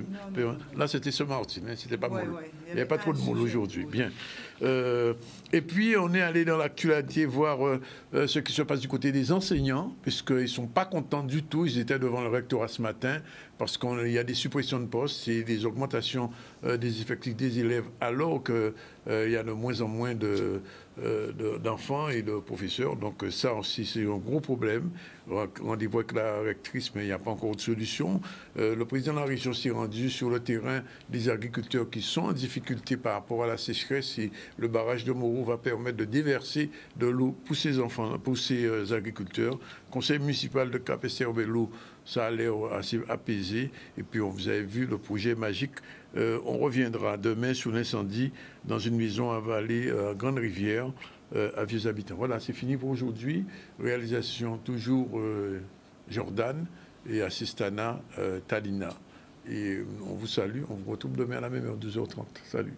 Là c'était ce Martine, hein, c'était pas Moule. Ouais. Il n'y avait pas trop de Moule aujourd'hui. Bien. Et puis on est allé dans l'actualité voir ce qui se passe du côté des enseignants, puisqu'ils ne sont pas contents du tout. Ils étaient devant le rectorat ce matin parce qu'il y a des suppressions de postes et des augmentations des effectifs des élèves, alors qu'il y a de moins en moins d'enfants et de professeurs. Donc ça aussi, c'est un gros problème. Rendez-vous avec la rectrice, mais il n'y a pas encore de solution. Le président de la région s'est rendu sur le terrain des agriculteurs qui sont en difficulté par rapport à la sécheresse, et le barrage de Moreau va permettre de déverser de l'eau pour ces enfants, pour ces agriculteurs. Le conseil municipal de Cap-Esther-Bello, ça a l'air assez apaisé. Et puis, vous avez vu le projet magique. On reviendra demain sur l'incendie dans une maison avalée à Grande-Rivière. à Vieux Habitants. Voilà, c'est fini pour aujourd'hui. Réalisation toujours Jordan et Assistana Talina. Et on vous salue, on vous retrouve demain à la même heure, 12h30. Salut.